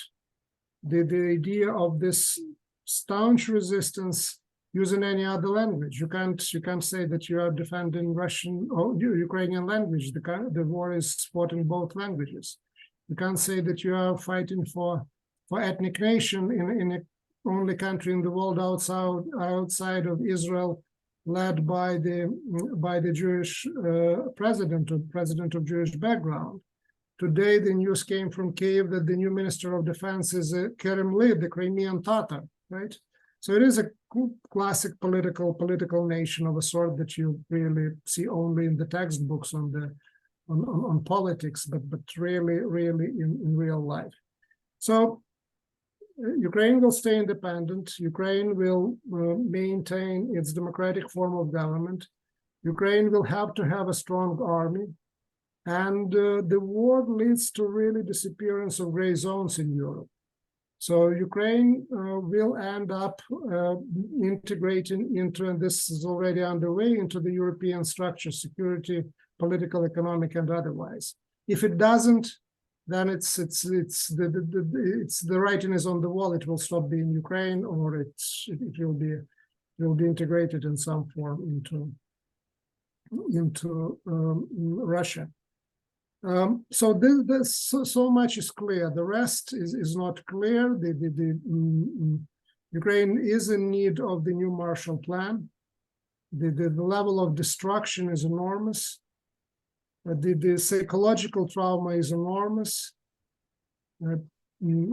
Speaker 2: the idea of this staunch resistance using any other language. You can't say that you are defending Russian or Ukrainian language. The war is fought in both languages. You can't say that you are fighting for ethnic nation in a only country in the world outside of Israel, led by the Jewish president of Jewish background. Today, the news came from Kiev that the new Minister of Defense is Kerem Lid, the Crimean Tatar, right? So it is a classic political nation of a sort that you really see only in the textbooks on politics, but really in real life. So Ukraine will stay independent. Ukraine will maintain its democratic form of government. Ukraine will have to have a strong army, and the war leads to really disappearance of gray zones in Europe. So Ukraine will end up integrating into, and this is already underway, into the European structure, security, political, economic, and otherwise. If it doesn't, then the writing is on the wall. It will stop being Ukraine, or it will be integrated in some form into Russia. So much is clear. The rest is not clear. Ukraine is in need of the new Marshall Plan. The level of destruction is enormous. The psychological trauma is enormous.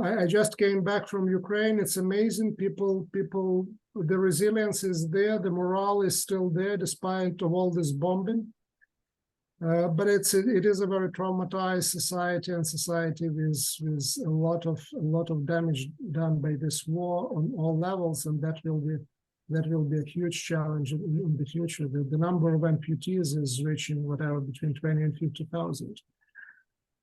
Speaker 2: I just came back from Ukraine. It's amazing. People, the resilience is there. The morale is still there despite of all this bombing. But it is a very traumatized society, and society with a lot of damage done by this war on all levels, and that will be a huge challenge in the future. The number of amputees is reaching whatever between 20 and 50,000,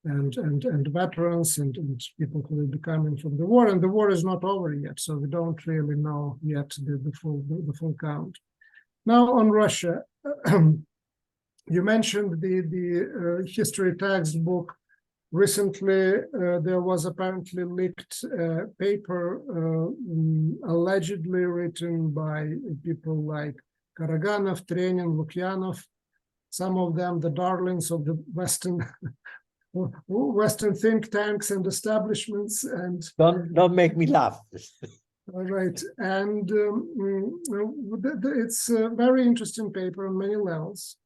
Speaker 2: and veterans and people who will be coming from the war, and the war is not over yet, so we don't really know yet the full count. Now on Russia. You mentioned the history textbook. Recently, there was apparently leaked paper allegedly written by people like Karaganov, Trenin, Lukyanov, some of them the darlings of the Western think tanks and establishments. And
Speaker 3: don't make me laugh.
Speaker 2: All right, and it's a very interesting paper on many levels.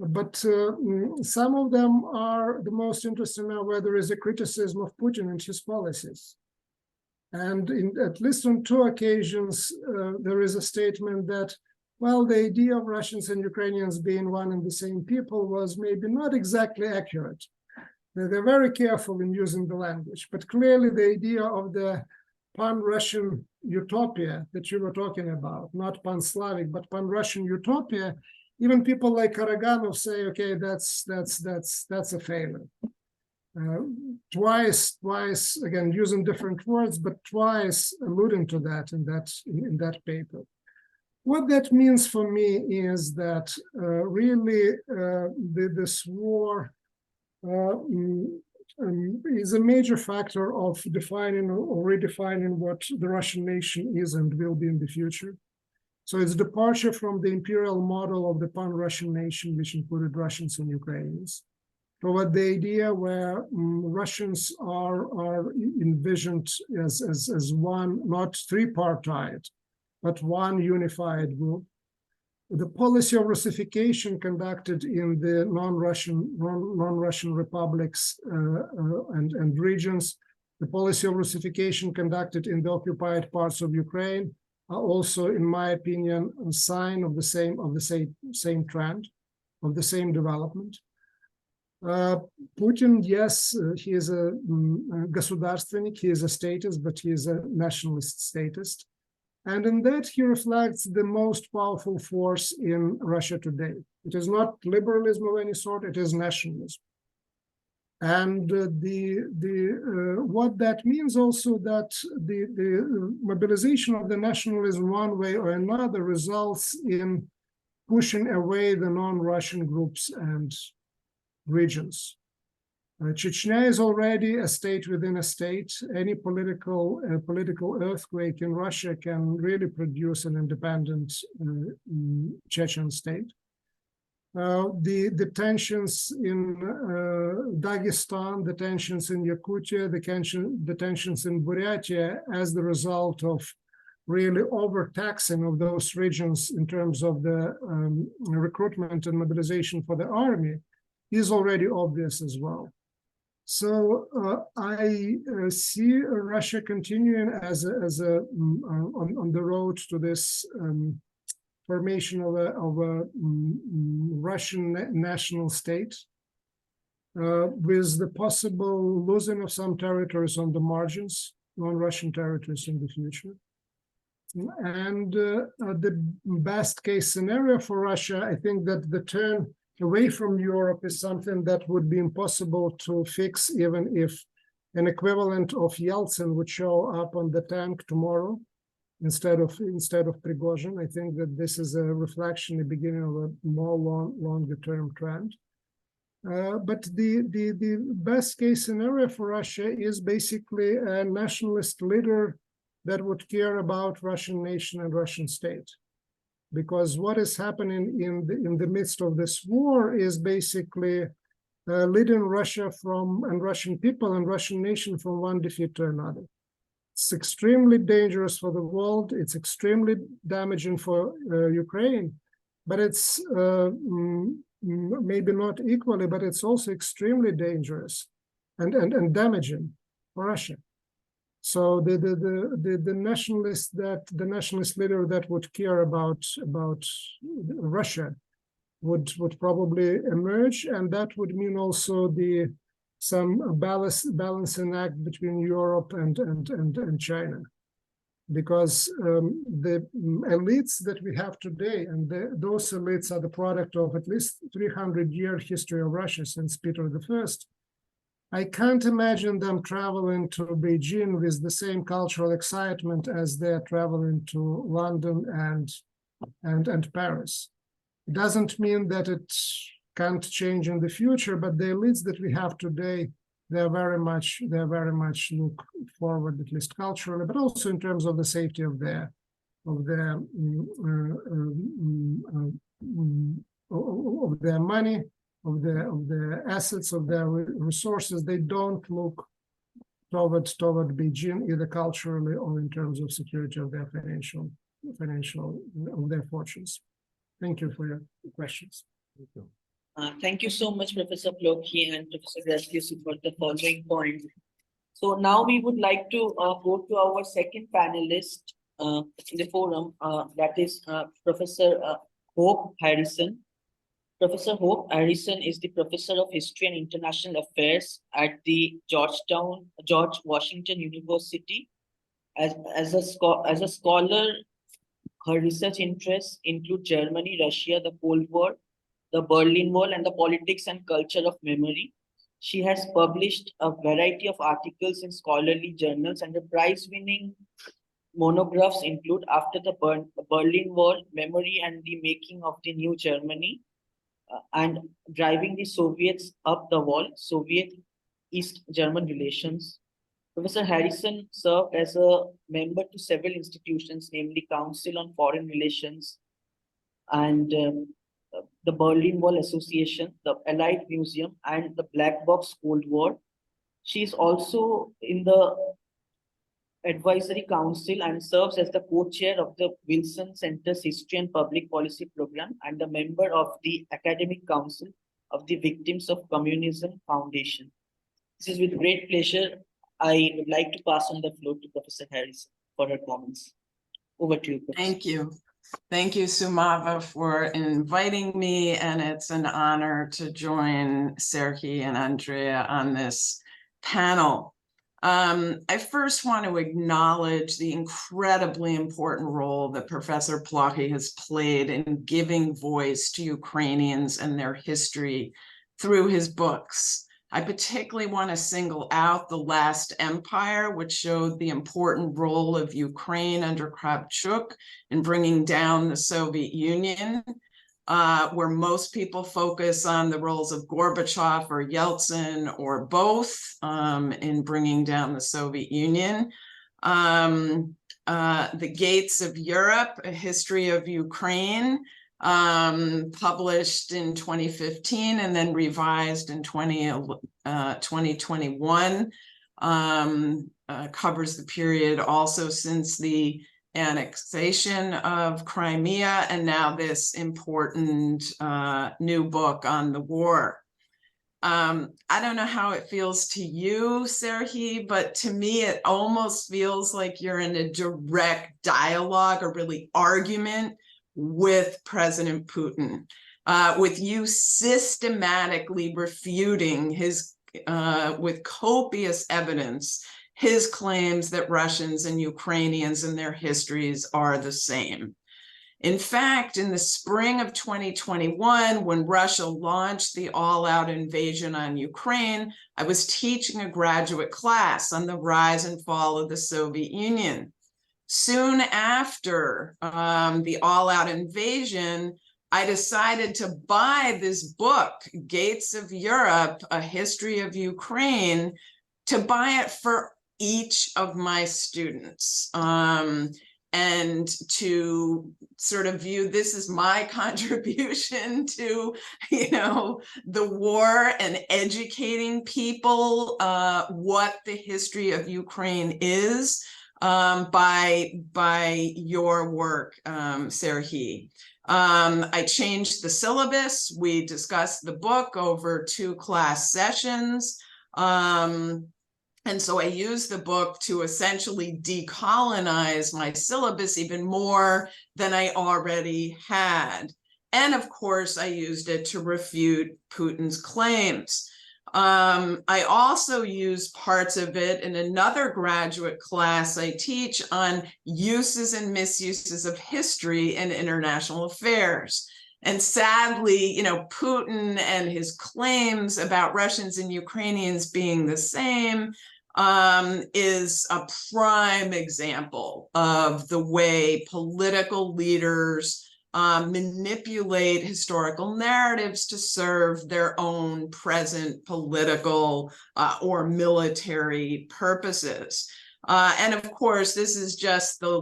Speaker 2: But some of them are the most interesting now, where there is a criticism of Putin and his policies. And at least on two occasions, there is a statement that, well, the idea of Russians and Ukrainians being one and the same people was maybe not exactly accurate. They're very careful in using the language, but clearly the idea of the pan-Russian utopia that you were talking about, not pan-Slavic, but pan-Russian utopia, even people like Karaganov say, okay, that's a failure. Twice, again, using different words, but twice alluding to that in that paper. What that means for me is that really this war is a major factor of defining or redefining what the Russian nation is and will be in the future. So it's departure from the imperial model of the pan-Russian nation, which included Russians and Ukrainians, toward the idea where Russians are envisioned as one, not tripartite, but one unified group. The policy of Russification conducted in the non-Russian republics and regions, the policy of Russification conducted in the occupied parts of Ukraine, are also, in my opinion, a sign of the same trend, of the same development. Putin, yes, he is a государственник, he is a statist, but he is a nationalist statist. And in that, he reflects the most powerful force in Russia today. It is not liberalism of any sort, it is nationalism. And what that means also that the mobilization of the nationalism one way or another results in pushing away the non-Russian groups and regions. Chechnya is already a state within a state. Any political earthquake in Russia can really produce an independent Chechen state. The tensions in Dagestan, the tensions in Yakutia, the tensions in Buryatia as the result of really overtaxing of those regions in terms of the recruitment and mobilization for the army is already obvious as well. So I see Russia continuing on the road to this formation of a Russian national state, with the possible losing of some territories on the margins, non-Russian territories in the future. And the best case scenario for Russia, I think that the turn away from Europe is something that would be impossible to fix, even if an equivalent of Yeltsin would show up on the tank tomorrow instead of Prigozhin. I think that this is a reflection, the beginning of a more longer term trend. But the best case scenario for Russia is basically a nationalist leader that would care about Russian nation and Russian state. Because what is happening in the midst of this war is basically leading Russia and Russian people and Russian nation from one defeat to another. It's extremely dangerous for the world. It's extremely damaging for Ukraine, but it's maybe not equally, but it's also extremely dangerous and damaging for Russia. So the nationalist leader that would care about Russia would probably emerge, and that would mean also some balancing act between Europe and China, because the elites that we have today, and those elites are the product of at least 300-year history of Russia since Peter I. I can't imagine them traveling to Beijing with the same cultural excitement as they're traveling to London and Paris. It doesn't mean that it can't change in the future, but the elites that we have today, they very much look forward, at least culturally, but also in terms of the safety of their money, of the assets, of their resources. They don't look toward Beijing, either culturally or in terms of security of their financial of their fortunes. Thank you for your questions.
Speaker 3: Thank you.
Speaker 1: Thank you so much, Professor Plokhy and Professor Grascusi, for the following point. So now we would like to go to our second panelist in the forum, that is Professor Hope Harrison. Professor Hope Harrison is the Professor of History and International Affairs at the George Washington University. As a scholar, her research interests include Germany, Russia, the Cold War, the Berlin Wall, and the politics and culture of memory. She has published a variety of articles in scholarly journals, and the prize-winning monographs include After the Berlin Wall, Memory and the Making of the New Germany, and Driving the Soviets Up the Wall, Soviet-East German Relations. Professor Harrison served as a member to several institutions, namely Council on Foreign Relations and the Berlin Wall Association, the Allied Museum, and the Black Box Cold War. She is also in the Advisory Council and serves as the co-chair of the Wilson Center's History and Public Policy Program and a member of the Academic Council of the Victims of Communism Foundation. This is with great pleasure I would like to pass on the floor to Professor Harrison for her comments. Over to you, Professor.
Speaker 4: Thank you. Thank you, Sumava, for inviting me, and it's an honor to join Serhii and Andrea on this panel. I first want to acknowledge the incredibly important role that Professor Plokhy has played in giving voice to Ukrainians and their history through his books. I particularly want to single out The Last Empire, which showed the important role of Ukraine under Kravchuk in bringing down the Soviet Union, where most people focus on the roles of Gorbachev or Yeltsin or both in bringing down the Soviet Union. The Gates of Europe, A History of Ukraine, published in 2015 and then revised in 2021, covers the period also since the annexation of Crimea, and now this important new book on the war. I don't know how it feels to you, Serhii, but to me it almost feels like you're in a direct dialogue, or really argument, with President Putin, with you systematically refuting his, with copious evidence, his claims that Russians and Ukrainians and their histories are the same. In fact, in the spring of 2021, when Russia launched the all-out invasion on Ukraine, I was teaching a graduate class on the rise and fall of the Soviet Union. Soon after the all-out invasion, I decided to buy this book, Gates of Europe, A History of Ukraine, to buy it for each of my students. And to sort of view this as my contribution to, the war and educating people what the history of Ukraine is by your work, Serhii. I changed the syllabus. We discussed the book over 2 class sessions. And so I used the book to essentially decolonize my syllabus even more than I already had. And of course, I used it to refute Putin's claims. I also use parts of it in another graduate class I teach on uses and misuses of history in international affairs. And sadly, Putin and his claims about Russians and Ukrainians being the same is a prime example of the way political leaders manipulate historical narratives to serve their own present political or military purposes. And of course, this is just the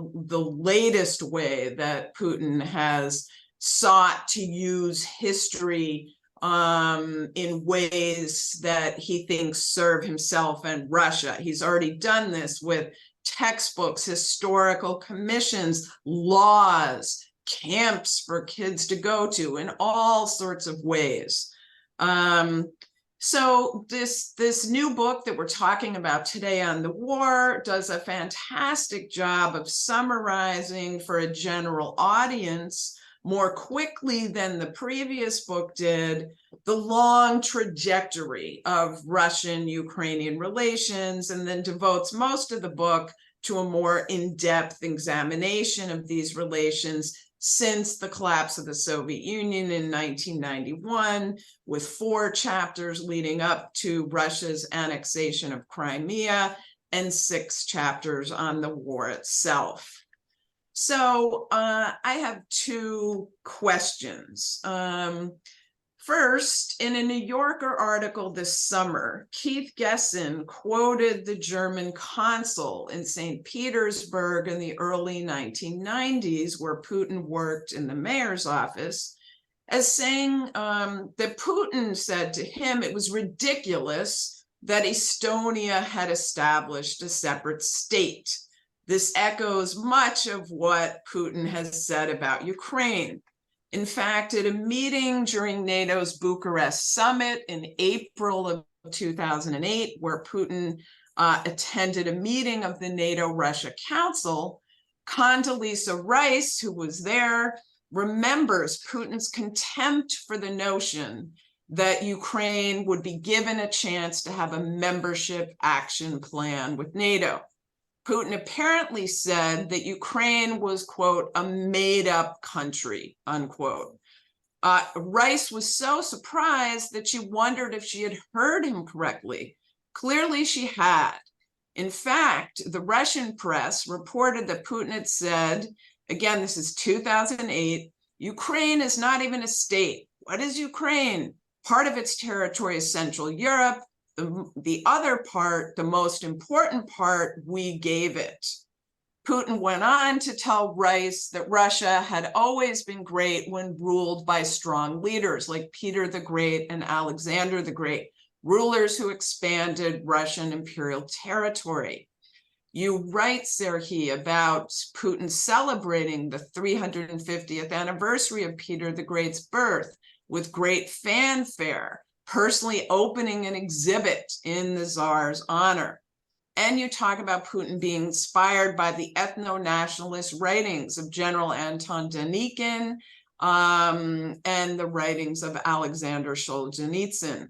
Speaker 4: latest way that Putin has sought to use history in ways that he thinks serve himself and Russia. He's already done this with textbooks, historical commissions, laws, camps for kids to go to in all sorts of ways. So this new book that we're talking about today on the war does a fantastic job of summarizing for a general audience more quickly than the previous book did, the long trajectory of Russian-Ukrainian relations, and then devotes most of the book to a more in-depth examination of these relations since the collapse of the Soviet Union in 1991, with 4 chapters leading up to Russia's annexation of Crimea and 6 chapters on the war itself. So I have 2 questions. First, in a New Yorker article this summer, Keith Gesson quoted the German consul in St. Petersburg in the early 1990s, where Putin worked in the mayor's office, as saying that Putin said to him it was ridiculous that Estonia had established a separate state. This echoes much of what Putin has said about Ukraine. In fact, at a meeting during NATO's Bucharest summit in April of 2008, where Putin attended a meeting of the NATO-Russia Council, Condoleezza Rice, who was there, remembers Putin's contempt for the notion that Ukraine would be given a chance to have a membership action plan with NATO. Putin apparently said that Ukraine was, quote, a made-up country, unquote. Rice was so surprised that she wondered if she had heard him correctly. Clearly she had. In fact, the Russian press reported that Putin had said, again, this is 2008, Ukraine is not even a state. What is Ukraine? Part of its territory is Central Europe. The other part, the most important part, we gave it. Putin went on to tell Rice that Russia had always been great when ruled by strong leaders like Peter the Great and Alexander the Great, rulers who expanded Russian imperial territory. You write, Serhii, about Putin celebrating the 350th anniversary of Peter the Great's birth with great fanfare, personally opening an exhibit in the Tsar's honor. And you talk about Putin being inspired by the ethno-nationalist writings of General Anton Denikin and the writings of Alexander Solzhenitsyn.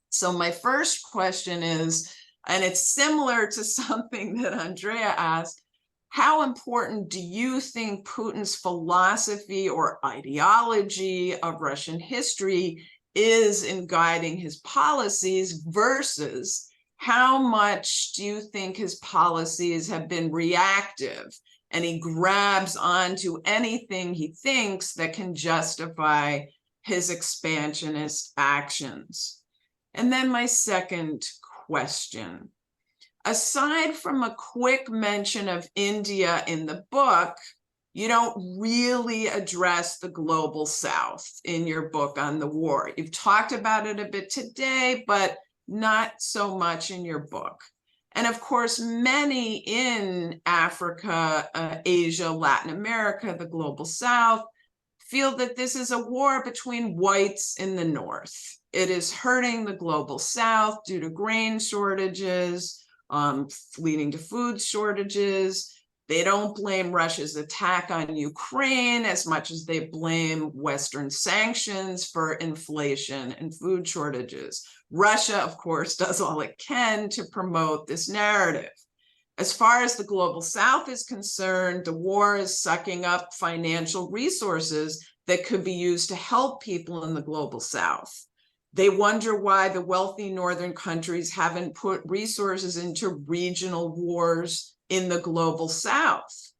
Speaker 4: So my first question is, And it's similar to something that Andrea asked. How important do you think Putin's philosophy or ideology of Russian history is in guiding his policies versus how much do you think his policies have been reactive and he grabs onto anything he thinks that can justify his expansionist actions? And then my second question. Aside from a quick mention of India in the book, you don't really address the global South in your book on the war. You've talked about it a bit today, but not so much in your book. And of course, many in Africa, Asia, Latin America, the global South, feel that this is a war between whites in the North. It is hurting the global South due to grain shortages, leading to food shortages. They don't blame Russia's attack on Ukraine as much as they blame Western sanctions for inflation and food shortages. Russia, of course, does all it can to promote this narrative. As far as the global South is concerned, the war is sucking up financial resources that could be used to help people in the global South. They wonder why the wealthy northern countries haven't put resources into regional wars in the global South.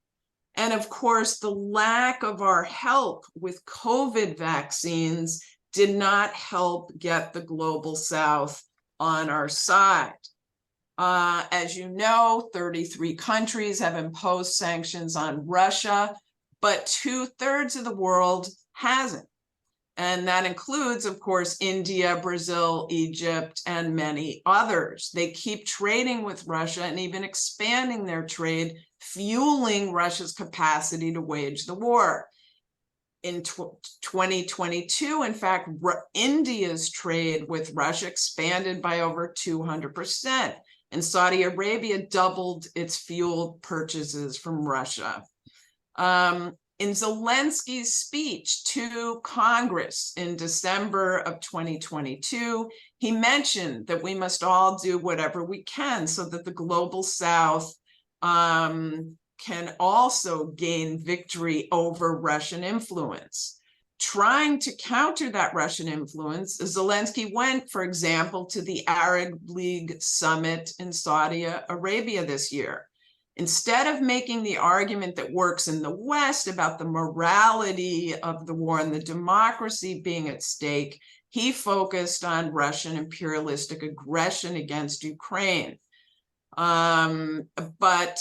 Speaker 4: And of course, the lack of our help with COVID vaccines did not help get the global South on our side. As you know, 33 countries have imposed sanctions on Russia, but 2/3 of the world hasn't. And that includes, of course, India, Brazil, Egypt, and many others. They keep trading with Russia and even expanding their trade, fueling Russia's capacity to wage the war. In 2022, in fact, India's trade with Russia expanded by over 200%, and Saudi Arabia doubled its fuel purchases from Russia. In Zelensky's speech to Congress in December of 2022, he mentioned that we must all do whatever we can so that the global South can also gain victory over Russian influence. Trying to counter that Russian influence, Zelensky went, for example, to the Arab League summit in Saudi Arabia this year. Instead of making the argument that works in the West about the morality of the war and the democracy being at stake, he focused on Russian imperialistic aggression against Ukraine. But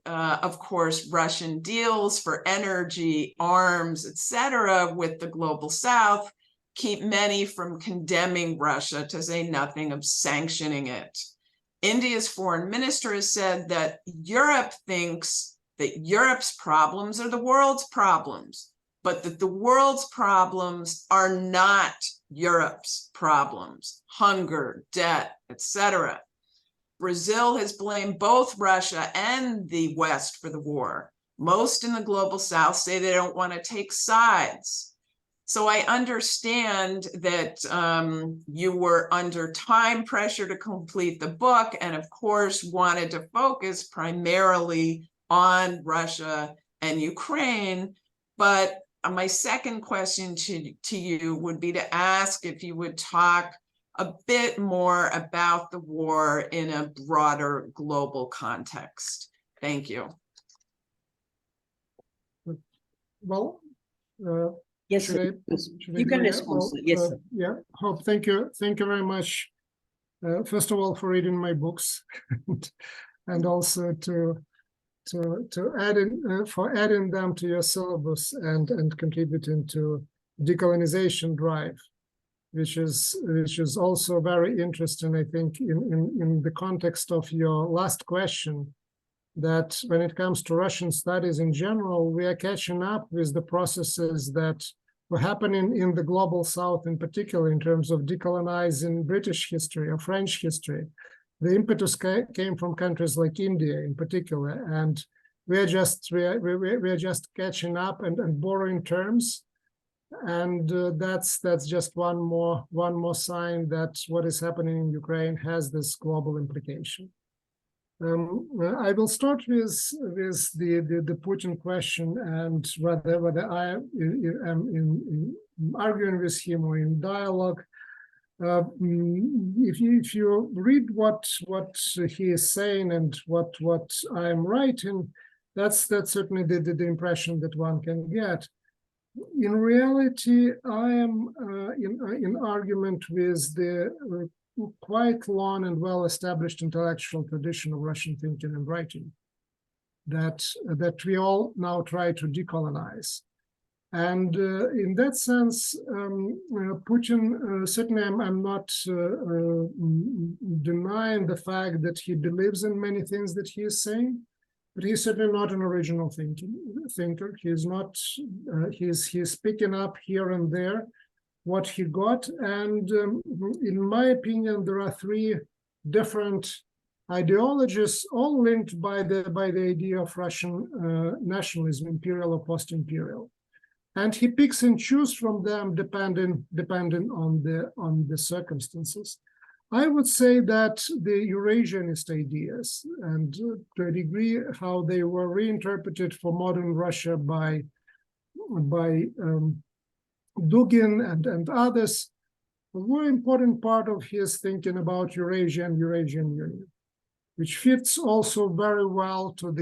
Speaker 4: of course, Russian deals for energy, arms, etc., with the global South keep many from condemning Russia, to say nothing of sanctioning it. India's foreign minister has said that Europe thinks that Europe's problems are the world's problems, but that the world's problems are not Europe's problems: hunger, debt, etc. Brazil has blamed both Russia and the West for the war. Most in the global South say they don't want to take sides. So I understand that you were under time pressure to complete the book, and of course wanted to focus primarily on Russia and Ukraine. But my second question to you would be to ask if you would talk a bit more about the war in a broader global context. Thank you.
Speaker 2: Well,
Speaker 1: Yes,
Speaker 2: should
Speaker 1: sir.
Speaker 2: I- should I
Speaker 1: You can
Speaker 2: go now?
Speaker 1: respond,
Speaker 2: Well,
Speaker 1: sir. Yes, sir.
Speaker 2: Yeah, Hope, thank you very much. First of all, for reading my books, and also to adding them to your syllabus and contributing to decolonization drive, which is also very interesting, I think, in the context of your last question, that when it comes to Russian studies in general, we are catching up with the processes that were happening in the global South, in particular, in terms of decolonizing British history or French history. The impetus came from countries like India, in particular, and we are just catching up and borrowing terms And that's just one more sign that what is happening in Ukraine has this global implication. I will start with the Putin question, and whether I am in arguing with him or in dialogue. If you read what he is saying and what I am writing, that's certainly the impression that one can get. In reality, I am in argument with the quite long and well-established intellectual tradition of Russian thinking and writing that we all now try to decolonize. And in that sense, Putin, certainly I'm not denying the fact that he believes in many things that he is saying, but he's certainly not an original thinker. He's not, he's picking up here and there what he got. And in my opinion, there are three different ideologies, all linked by the idea of Russian nationalism, imperial or post-imperial. And he picks and chooses from them depending on the circumstances. I would say that the Eurasianist ideas, and to a degree how they were reinterpreted for modern Russia by Dugin and others, were an important part of his thinking about Eurasia and Eurasian Union, which fits also very well with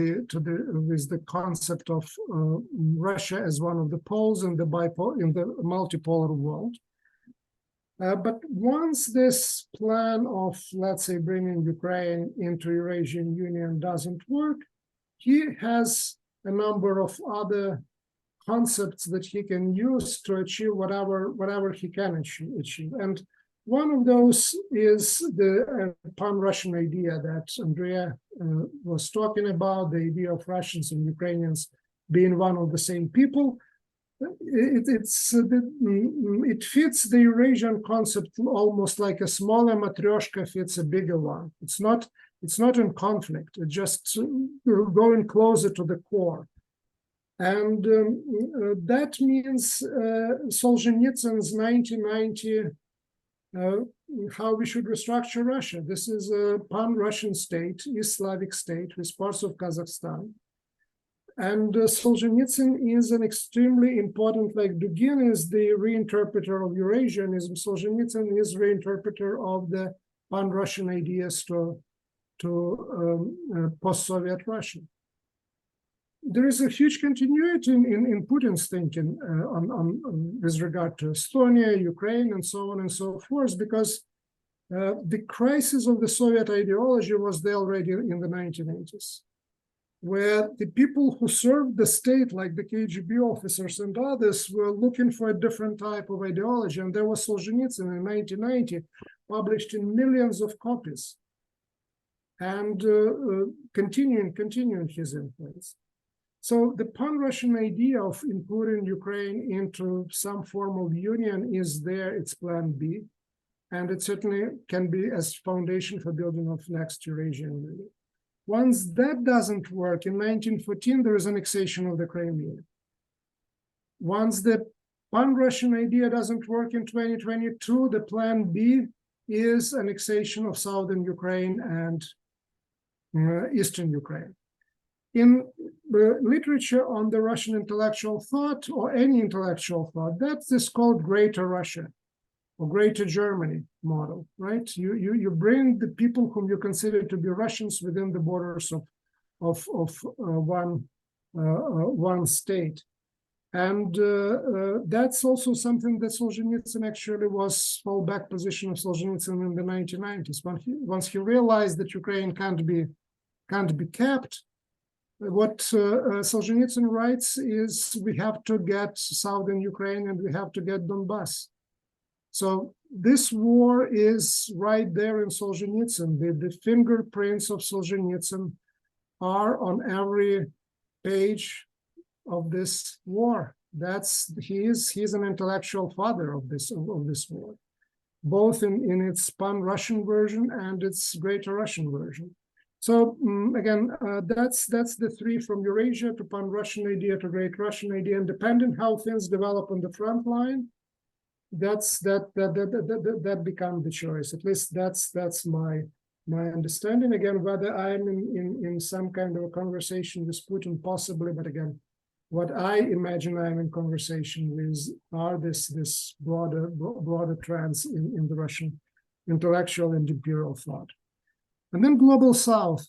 Speaker 2: the concept of Russia as one of the poles in the multipolar world. But once this plan of, let's say, bringing Ukraine into Eurasian Union doesn't work, he has a number of other concepts that he can use to achieve whatever he can achieve. And one of those is the pan-Russian idea that Andrea was talking about, the idea of Russians and Ukrainians being one of the same people. It fits the Eurasian concept almost like a smaller matryoshka fits a bigger one. It's not in conflict. It's just going closer to the core. And that means Solzhenitsyn's 1990 how we should restructure Russia. This is a pan-Russian state, East Slavic state with parts of Kazakhstan. And Solzhenitsyn is an extremely important, like Dugin is the reinterpreter of Eurasianism, Solzhenitsyn is reinterpreter of the pan-Russian ideas to post-Soviet Russia. There is a huge continuity in Putin's thinking with regard to Estonia, Ukraine, and so on and so forth, because the crisis of the Soviet ideology was there already in the 1980s, where the people who served the state, like the KGB officers and others, were looking for a different type of ideology. And there was Solzhenitsyn in 1990, published in millions of copies, and continuing his influence. So the pan-Russian idea of including Ukraine into some form of union is there, it's plan B, and it certainly can be as foundation for building of next Eurasian Union. Once that doesn't work, in 1914, there is annexation of the Crimean. Once the pan-Russian idea doesn't work in 2022, the plan B is annexation of southern Ukraine and eastern Ukraine. In literature on the Russian intellectual thought, or any intellectual thought, that is called Greater Russia or Greater Germany model, right? You bring the people whom you consider to be Russians within the borders of one state. And that's also something that Solzhenitsyn actually was fallback position of Solzhenitsyn in the 1990s. Once he realized that Ukraine can't be kept, what Solzhenitsyn writes is we have to get southern Ukraine and we have to get Donbass. So this war is right there in Solzhenitsyn. The fingerprints of Solzhenitsyn are on every page of this war. He's an intellectual father of this war, both in its pan-Russian version and its Greater Russian version. So again, that's the three, from Eurasia to pan-Russian idea to Great Russian idea, and depending how things develop on the front line, that become the choice. At least that's my understanding. Again, whether I'm in some kind of a conversation with Putin, possibly, but again, what I imagine I'm in conversation with are this broader trends in the Russian intellectual and imperial thought. And then global South.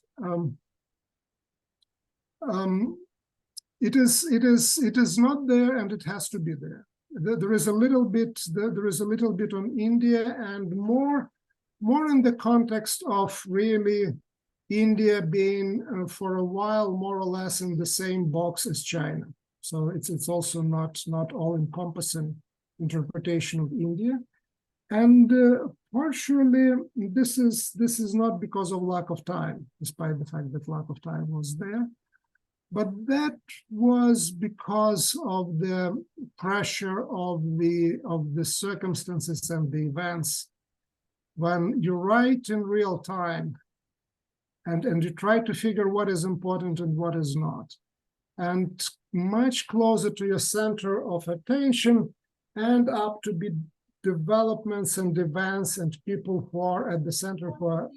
Speaker 2: It is not there, and it has to be there. There is a little bit on India, and more in the context of really India being for a while more or less in the same box as China. So it's also not all-encompassing interpretation of India. And partially, this is not because of lack of time, despite the fact that lack of time was there, but that was because of the pressure of the circumstances and the events. When you write in real time, and you try to figure what is important and what is not, and much closer to your center of attention, and up to be developments and events and people who are at the center, who are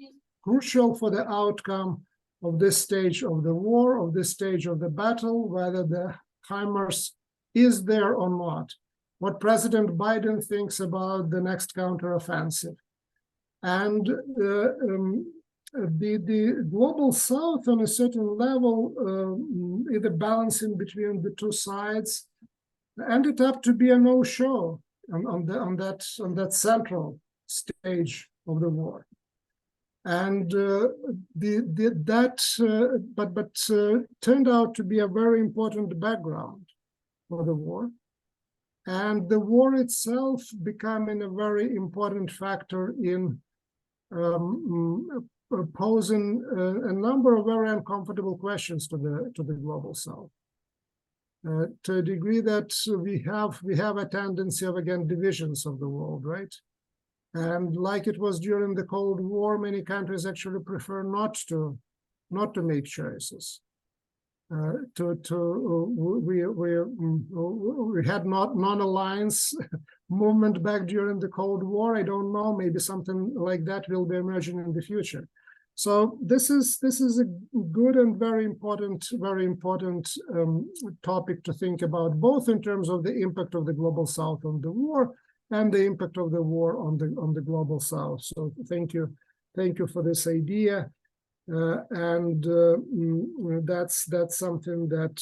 Speaker 2: crucial for the outcome of this stage of the war, of this stage of the battle, whether the HIMARS is there or not, what President Biden thinks about the next counteroffensive. And the global South, on a certain level, either balancing between the two sides, ended up to be a no-show on that central stage of the war, and turned out to be a very important background for the war, and the war itself becoming a very important factor in posing a number of very uncomfortable questions to the global South. To a degree that we have a tendency of, again, divisions of the world, right? And like it was during the Cold War, many countries actually prefer not to make choices. We had non-alliance movement back during the Cold War. I don't know, maybe something like that will be emerging in the future. So this is a good and very important topic to think about, both in terms of the impact of the global South on the war and the impact of the war on the global South. So thank you for this idea, and that's something that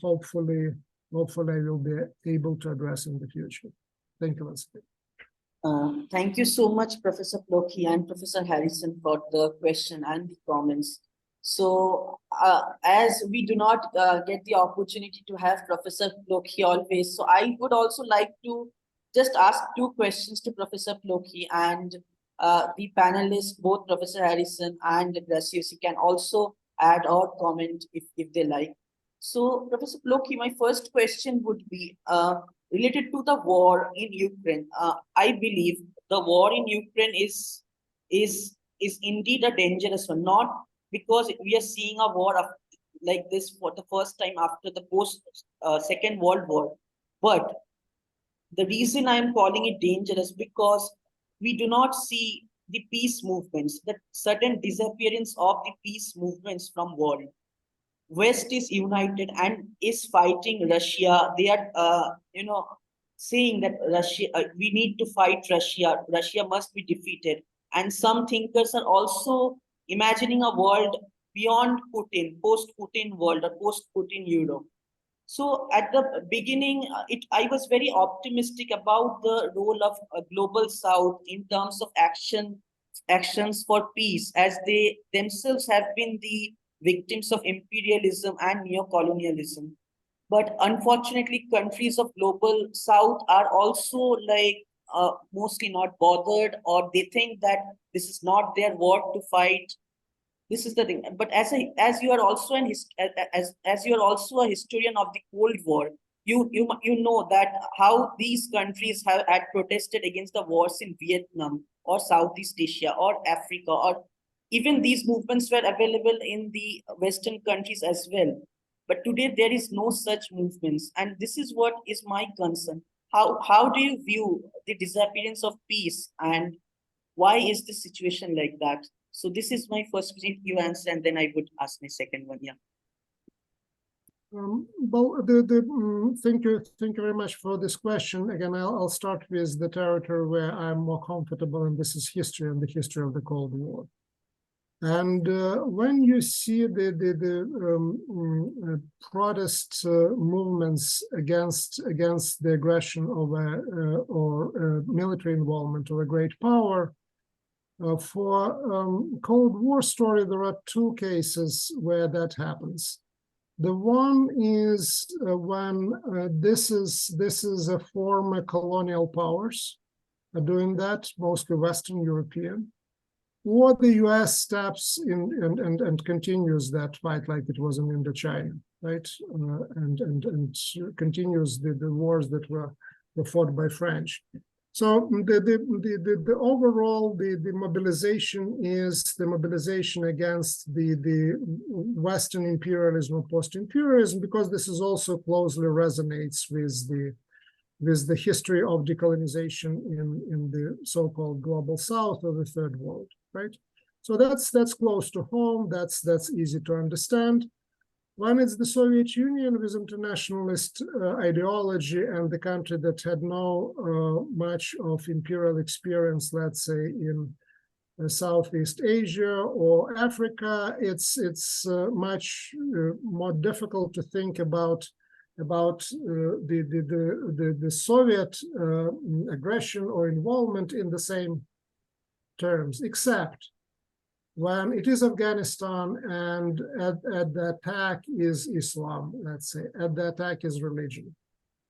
Speaker 2: hopefully I will be able to address in the future. Thank you once again.
Speaker 1: Thank you so much, Professor Plokhy and Professor Harrison, for the question and the comments. So as we do not get the opportunity to have Professor Plokhy always, so I would also like to just ask two questions to Professor Plokhy, and the panelists, both Professor Harrison and Gracious, can also add or comment if they like. So Professor Plokhy, my first question would be related to the war in Ukraine. I believe the war in Ukraine is indeed a dangerous one, not because we are seeing a war like this for the first time after the Second World War, but the reason I am calling it dangerous because we do not see the peace movements, the sudden disappearance of the peace movements from world. West is united and is fighting Russia. They are, saying that Russia, we need to fight Russia. Russia must be defeated. And some thinkers are also imagining a world beyond Putin, post-Putin world or post-Putin Europe. So at the beginning, I was very optimistic about the role of global South in terms of actions for peace, as they themselves have been the victims of imperialism and neocolonialism. But unfortunately, countries of global South are also mostly not bothered, or they think that this is not their war to fight. This is the thing. But as you are also a historian of the Cold War, you know that how these countries had protested against the wars in Vietnam or Southeast Asia or Africa or Even these movements were available in the Western countries as well. But today there is no such movements. And this is what is my concern. How do you view the disappearance of peace, and why is the situation like that? So this is my first question, you answer, and then I would ask my second one. Yeah.
Speaker 2: Well, thank you very much for this question. Again, I'll start with the territory where I'm more comfortable, and this is history and the history of the Cold War. And when you see the protest movements against the aggression of or military involvement of a great power, for Cold War story, there are two cases where that happens. The one is when this is a former colonial powers are doing that, mostly Western European, or the US steps in and continues that fight like it was in Indochina, right? And continues the wars that were fought by French. So the overall the mobilization is the mobilization against the Western imperialism or post-imperialism, because this is also closely resonates with the history of decolonization in the so-called global South or the Third World, right? So that's close to home. That's easy to understand. When it's the Soviet Union with internationalist ideology and the country that had no much of imperial experience, let's say in Southeast Asia or Africa, it's much more difficult to think about the Soviet aggression or involvement in the same terms, except when it is Afghanistan and at the attack is Islam, let's say, at the attack is religion.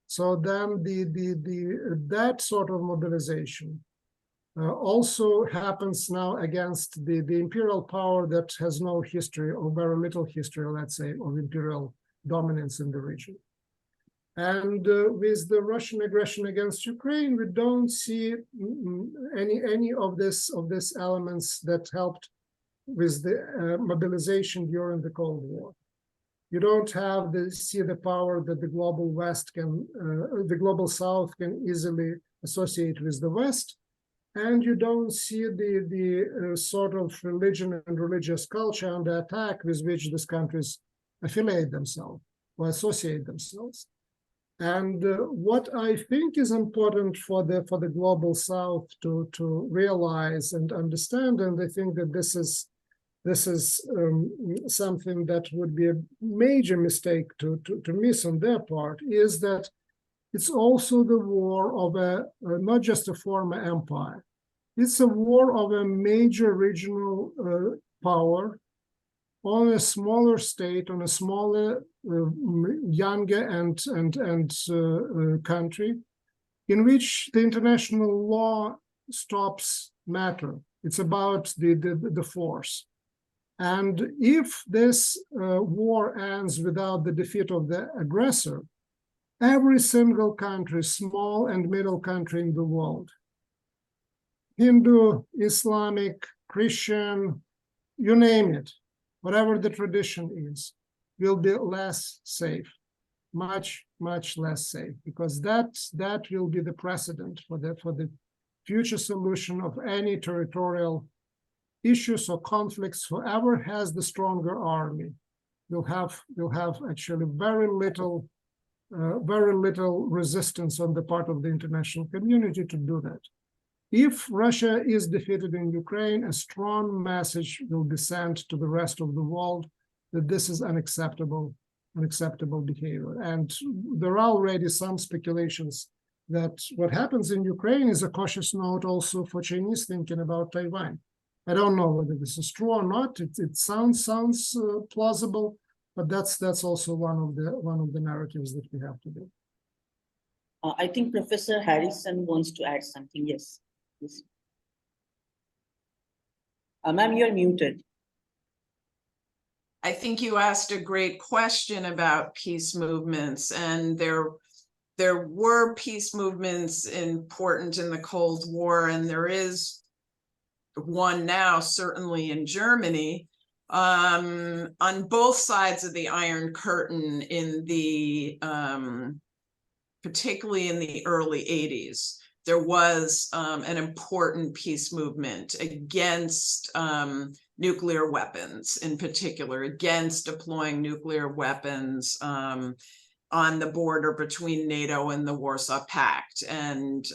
Speaker 2: So then that sort of mobilization also happens now against the imperial power that has no history or very little history, let's say, of imperial dominance in the region. And with the Russian aggression against Ukraine, we don't see any of these elements that helped with the mobilization during the Cold War. You don't have see the power that the global West can, the global South can easily associate with the West, and you don't see the sort of religion and religious culture under attack with which these countries affiliate themselves or associate themselves. And what I think is important for the global South to realize and understand, and I think that this is something that would be a major mistake to miss on their part, is that it's also the war of not just a former empire. It's a war of a major regional power on a smaller state, on a smaller, younger and country, in which the international law stops matter. It's about the force. And if this war ends without the defeat of the aggressor, every single country, small and middle country in the world, Hindu, Islamic, Christian, you name it, whatever the tradition is, will be less safe, much less safe, because that will be the precedent for the future solution of any territorial issues or conflicts. Whoever has the stronger army will have actually very little resistance on the part of the international community to do that. If Russia is defeated in Ukraine, a strong message will be sent to the rest of the world that this is unacceptable behavior. And there are already some speculations that what happens in Ukraine is a cautious note also for Chinese thinking about Taiwan. I don't know whether this is true or not. It sounds plausible, but that's also one of the narratives that we have to do.
Speaker 1: I think Professor Harrison wants to add something. Yes. Yes. Ma'am, you're muted.
Speaker 4: I think you asked a great question about peace movements, and there were peace movements important in the Cold War, and there is one now, certainly in Germany, on both sides of the Iron Curtain in the particularly in the early 80s. There was an important peace movement against nuclear weapons, in particular, against deploying nuclear weapons on the border between NATO and the Warsaw Pact. And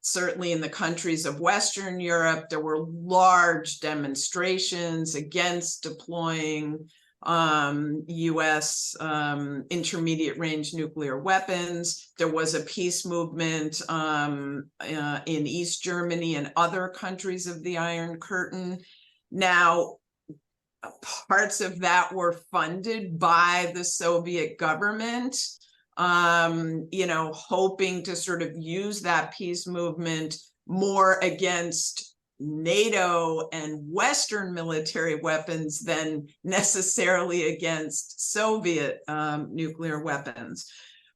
Speaker 4: certainly in the countries of Western Europe, there were large demonstrations against deploying US intermediate range nuclear weapons. There was a peace movement in East Germany and other countries of the Iron Curtain. Now, parts of that were funded by the Soviet government, hoping to sort of use that peace movement more against NATO and Western military weapons than necessarily against Soviet nuclear weapons.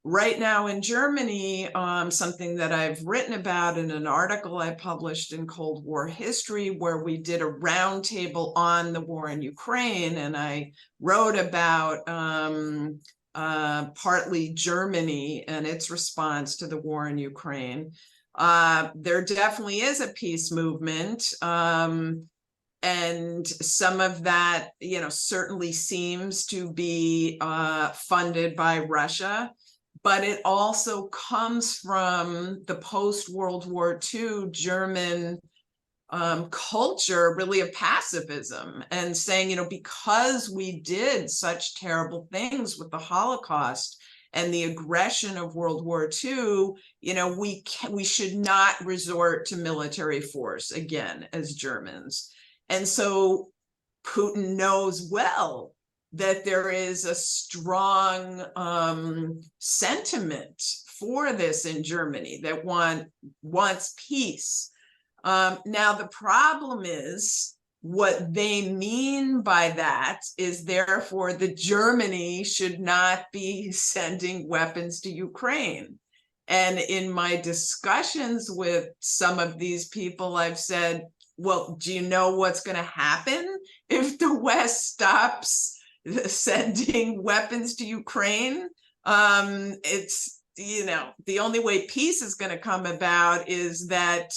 Speaker 4: Right now in Germany, something that I've written about in an article I published in Cold War History, where we did a roundtable on the war in Ukraine, and I wrote about partly Germany and its response to the war in Ukraine. There definitely is a peace movement, and some of that, certainly seems to be funded by Russia, but it also comes from the post-World War II German culture, really, of pacifism, and saying, because we did such terrible things with the Holocaust and the aggression of World War II, we should not resort to military force again as Germans. And so Putin knows well that there is a strong sentiment for this in Germany, that wants peace. Now, the problem is, what they mean by that is, therefore, that Germany should not be sending weapons to Ukraine. And in my discussions with some of these people, I've said, well, do you know what's going to happen if the West stops sending weapons to Ukraine? It's, the only way peace is going to come about is that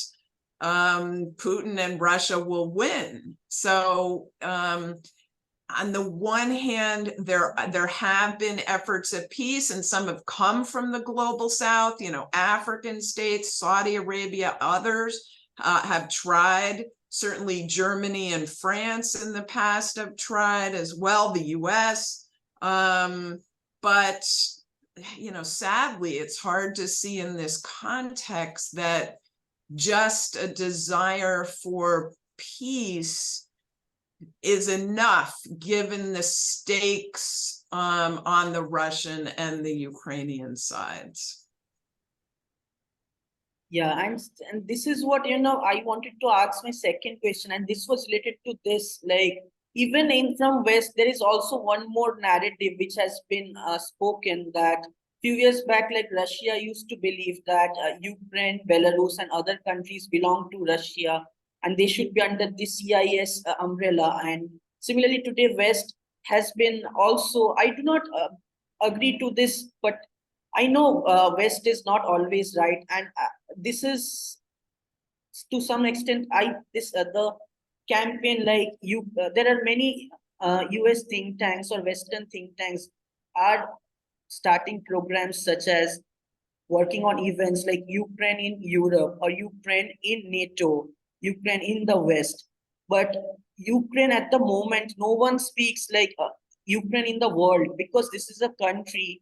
Speaker 4: Putin and Russia will win. So on the one hand, there have been efforts at peace, and some have come from the global South. African states, Saudi Arabia, others have tried. Certainly Germany and France in the past have tried as well, the US. But, sadly, it's hard to see in this context that just a desire for peace is enough, given the stakes on the Russian and the Ukrainian sides.
Speaker 1: Yeah, and this is what, I wanted to ask my second question, and this was related to this, like, even from West, there is also one more narrative which has been spoken, that few years back, like, Russia used to believe that Ukraine, Belarus, and other countries belong to Russia, and they should be under the CIS umbrella. And similarly, today, West has been also, I do not agree to this, but I know West is not always right, and this is to some extent the campaign, like there are many US think tanks or Western think tanks are starting programs such as working on events like Ukraine in Europe or Ukraine in NATO, Ukraine in the West. But Ukraine at the moment, no one speaks like Ukraine in the world, because this is a country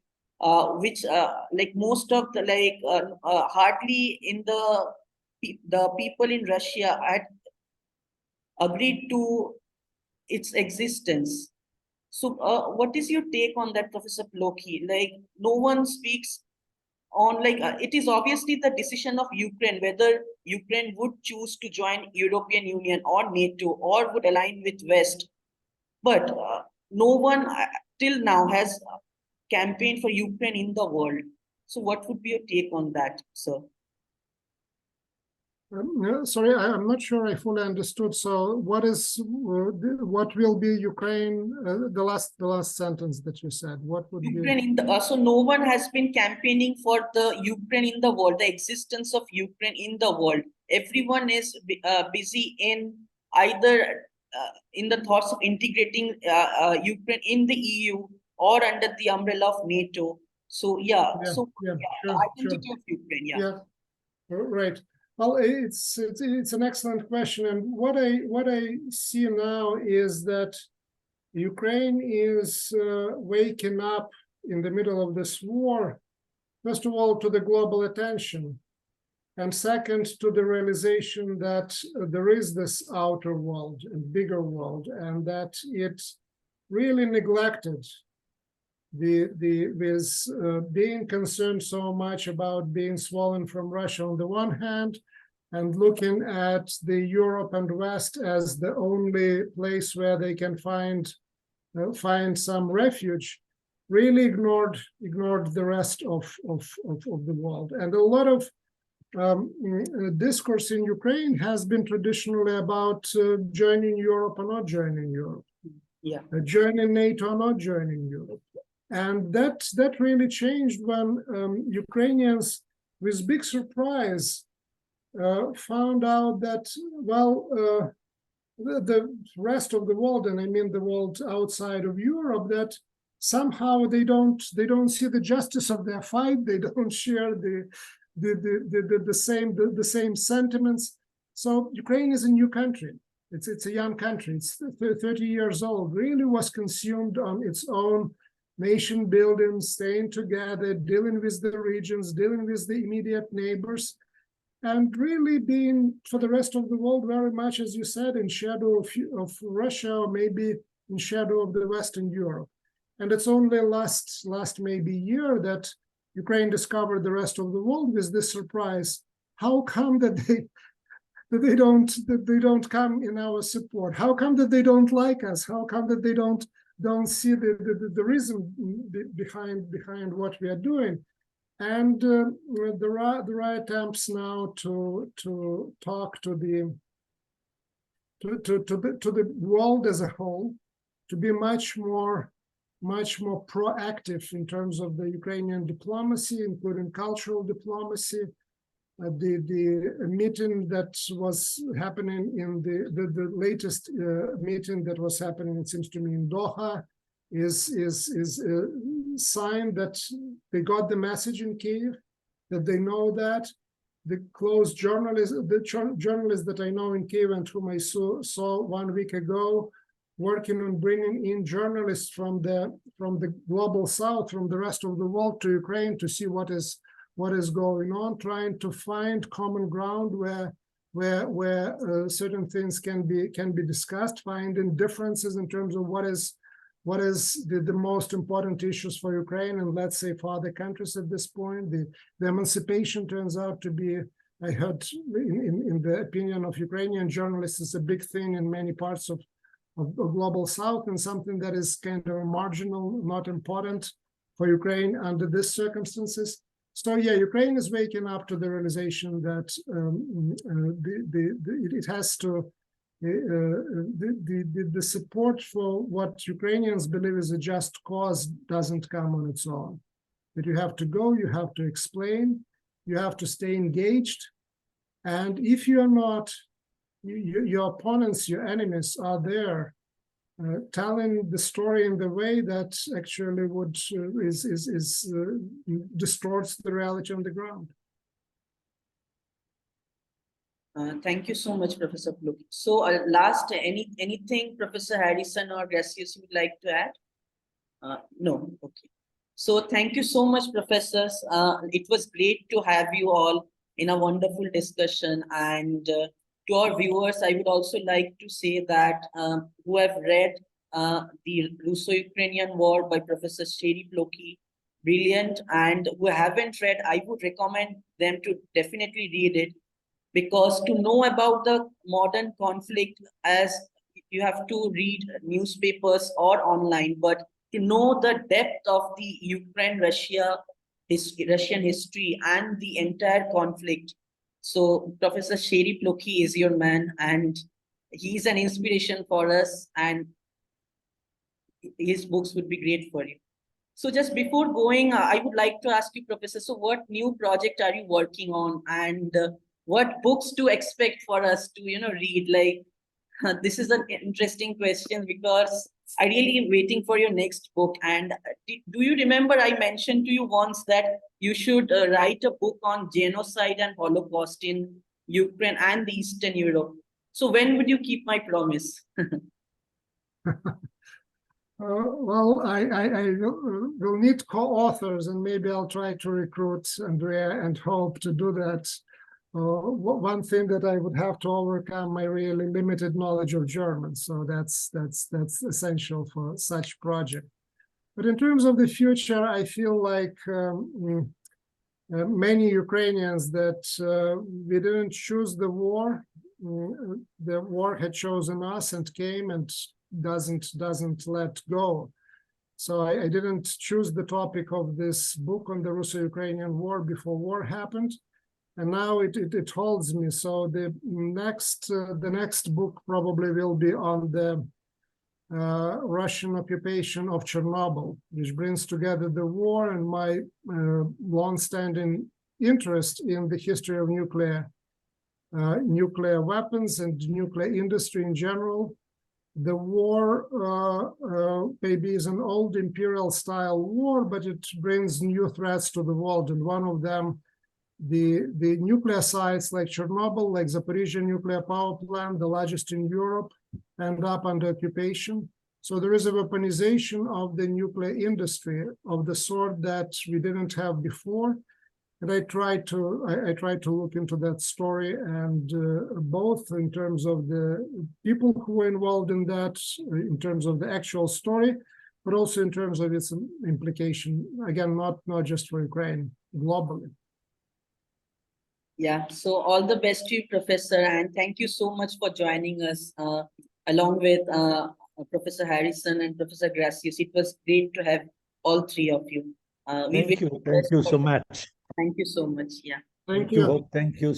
Speaker 1: which like most of the hardly in the people in Russia had agreed to its existence. So what is your take on that, Professor Plokhy? Like, no one speaks on, like, it is obviously the decision of Ukraine whether Ukraine would choose to join European Union or NATO or would align with West. But no one till now has campaigned for Ukraine in the world. So what would be your take on that, sir?
Speaker 2: Sorry, I'm not sure I fully understood. So, what will be Ukraine? The last sentence that you said. What would
Speaker 1: Ukraine
Speaker 2: be?
Speaker 1: in the so no one has been campaigning for the Ukraine in the world, the existence of Ukraine in the world. Everyone is busy in either in the thoughts of integrating Ukraine in the EU or under the umbrella of NATO. So yeah,
Speaker 2: Yeah,
Speaker 1: so
Speaker 2: yeah,
Speaker 1: yeah, the
Speaker 2: sure,
Speaker 1: identity of Ukraine, yeah.
Speaker 2: yeah. Right. Well, it's an excellent question, and what I see now is that Ukraine is waking up in the middle of this war, first of all, to the global attention, and second, to the realization that there is this outer world and bigger world, and that it really neglected being concerned so much about being swollen from Russia on the one hand, and looking at the Europe and West as the only place where they can find some refuge, really ignored the rest of the world. And a lot of discourse in Ukraine has been traditionally about joining Europe or not joining Europe, joining NATO or not joining Europe. And that really changed when Ukrainians, with big surprise, found out that, well, the rest of the world, and I mean the world outside of Europe, that somehow they don't see the justice of their fight. They don't share the same sentiments. So Ukraine is a new country. It's a young country. It's 30 years old. Really was consumed on its own nation building, staying together, dealing with the regions, dealing with the immediate neighbors, and really being, for the rest of the world, very much, as you said, in shadow of Russia, or maybe in shadow of the Western Europe. And it's only last maybe year that Ukraine discovered the rest of the world with this surprise. How come that they don't come in our support? How come that they don't like us? How come that they don't see the reason behind what we are doing? And there are attempts now to talk to the world as a whole, to be much more proactive in terms of the Ukrainian diplomacy, including cultural diplomacy. The meeting that was happening in the latest meeting that was happening, it seems to me, in Doha, is a sign that they got the message in Kyiv, that they know that. The close journalists, journalists that I know in Kyiv and whom I saw 1 week ago, working on bringing in journalists from the global south, from the rest of the world, to Ukraine to see what is going on, trying to find common ground where certain things can be discussed, finding differences in terms of what is the most important issues for Ukraine and, let's say, for other countries at this point. The emancipation turns out to be, I heard in the opinion of Ukrainian journalists, is a big thing in many parts of global south, and something that is kind of marginal, not important for Ukraine under these circumstances. So yeah, Ukraine is waking up to the realization that it has to, the support for what Ukrainians believe is a just cause doesn't come on its own. That you have to go, you have to explain, you have to stay engaged, and if you are not, your opponents, your enemies are there telling the story in the way that actually distorts the reality on the ground.
Speaker 1: Thank you so much, Professor Plokhy. So last, anything Professor Harrison or Gracious would like to add? No, okay. So thank you so much, professors. It was great to have you all in a wonderful discussion. And to our viewers, I would also like to say that who have read the Russo-Ukrainian War by Professor Serhii Plokhy, brilliant, and who haven't read, I would recommend them to definitely read it, because to know about the modern conflict, as you have to read newspapers or online, but to know the depth of the Ukraine-Russian history and the entire conflict, So Professor Serhii Plokhy is your man, and he's an inspiration for us, and his books would be great for you. So just before going, I would like to ask you, Professor, so what new project are you working on, and what books to expect for us to, read? Like, this is an interesting question because I really am waiting for your next book. And do you remember I mentioned to you once that you should write a book on genocide and Holocaust in Ukraine and Eastern Europe? So when would you keep my promise?
Speaker 2: Well, I will need co-authors, and maybe I'll try to recruit Andrea and hope to do that. One thing that I would have to overcome my really limited knowledge of German, so that's essential for such project. But in terms of the future, I feel like many Ukrainians that we didn't choose the war. The war had chosen us and came and doesn't let go. So I didn't choose the topic of this book on the Russo-Ukrainian war before war happened, and now it holds me. So the next book probably will be on the Russian occupation of Chernobyl, which brings together the war and my long-standing interest in the history of nuclear weapons and nuclear industry in general. The war maybe is an old imperial style war, but it brings new threats to the world. And one of them, the nuclear sites like Chernobyl, like Zaporizhzhia nuclear power plant, the largest in Europe, end up under occupation. So there is a weaponization of the nuclear industry of the sort that we didn't have before. And I tried to look into that story, and both in terms of the people who were involved in that, in terms of the actual story, but also in terms of its implication, again, not just for Ukraine, globally.
Speaker 1: Yeah, so all the best to you, Professor, and thank you so much for joining us along with Professor Harrison and Professor Gracius. It was great to have all three of you.
Speaker 3: Thank you so much.
Speaker 1: Thank you so much. Yeah.
Speaker 2: Thank you.
Speaker 3: Thank you.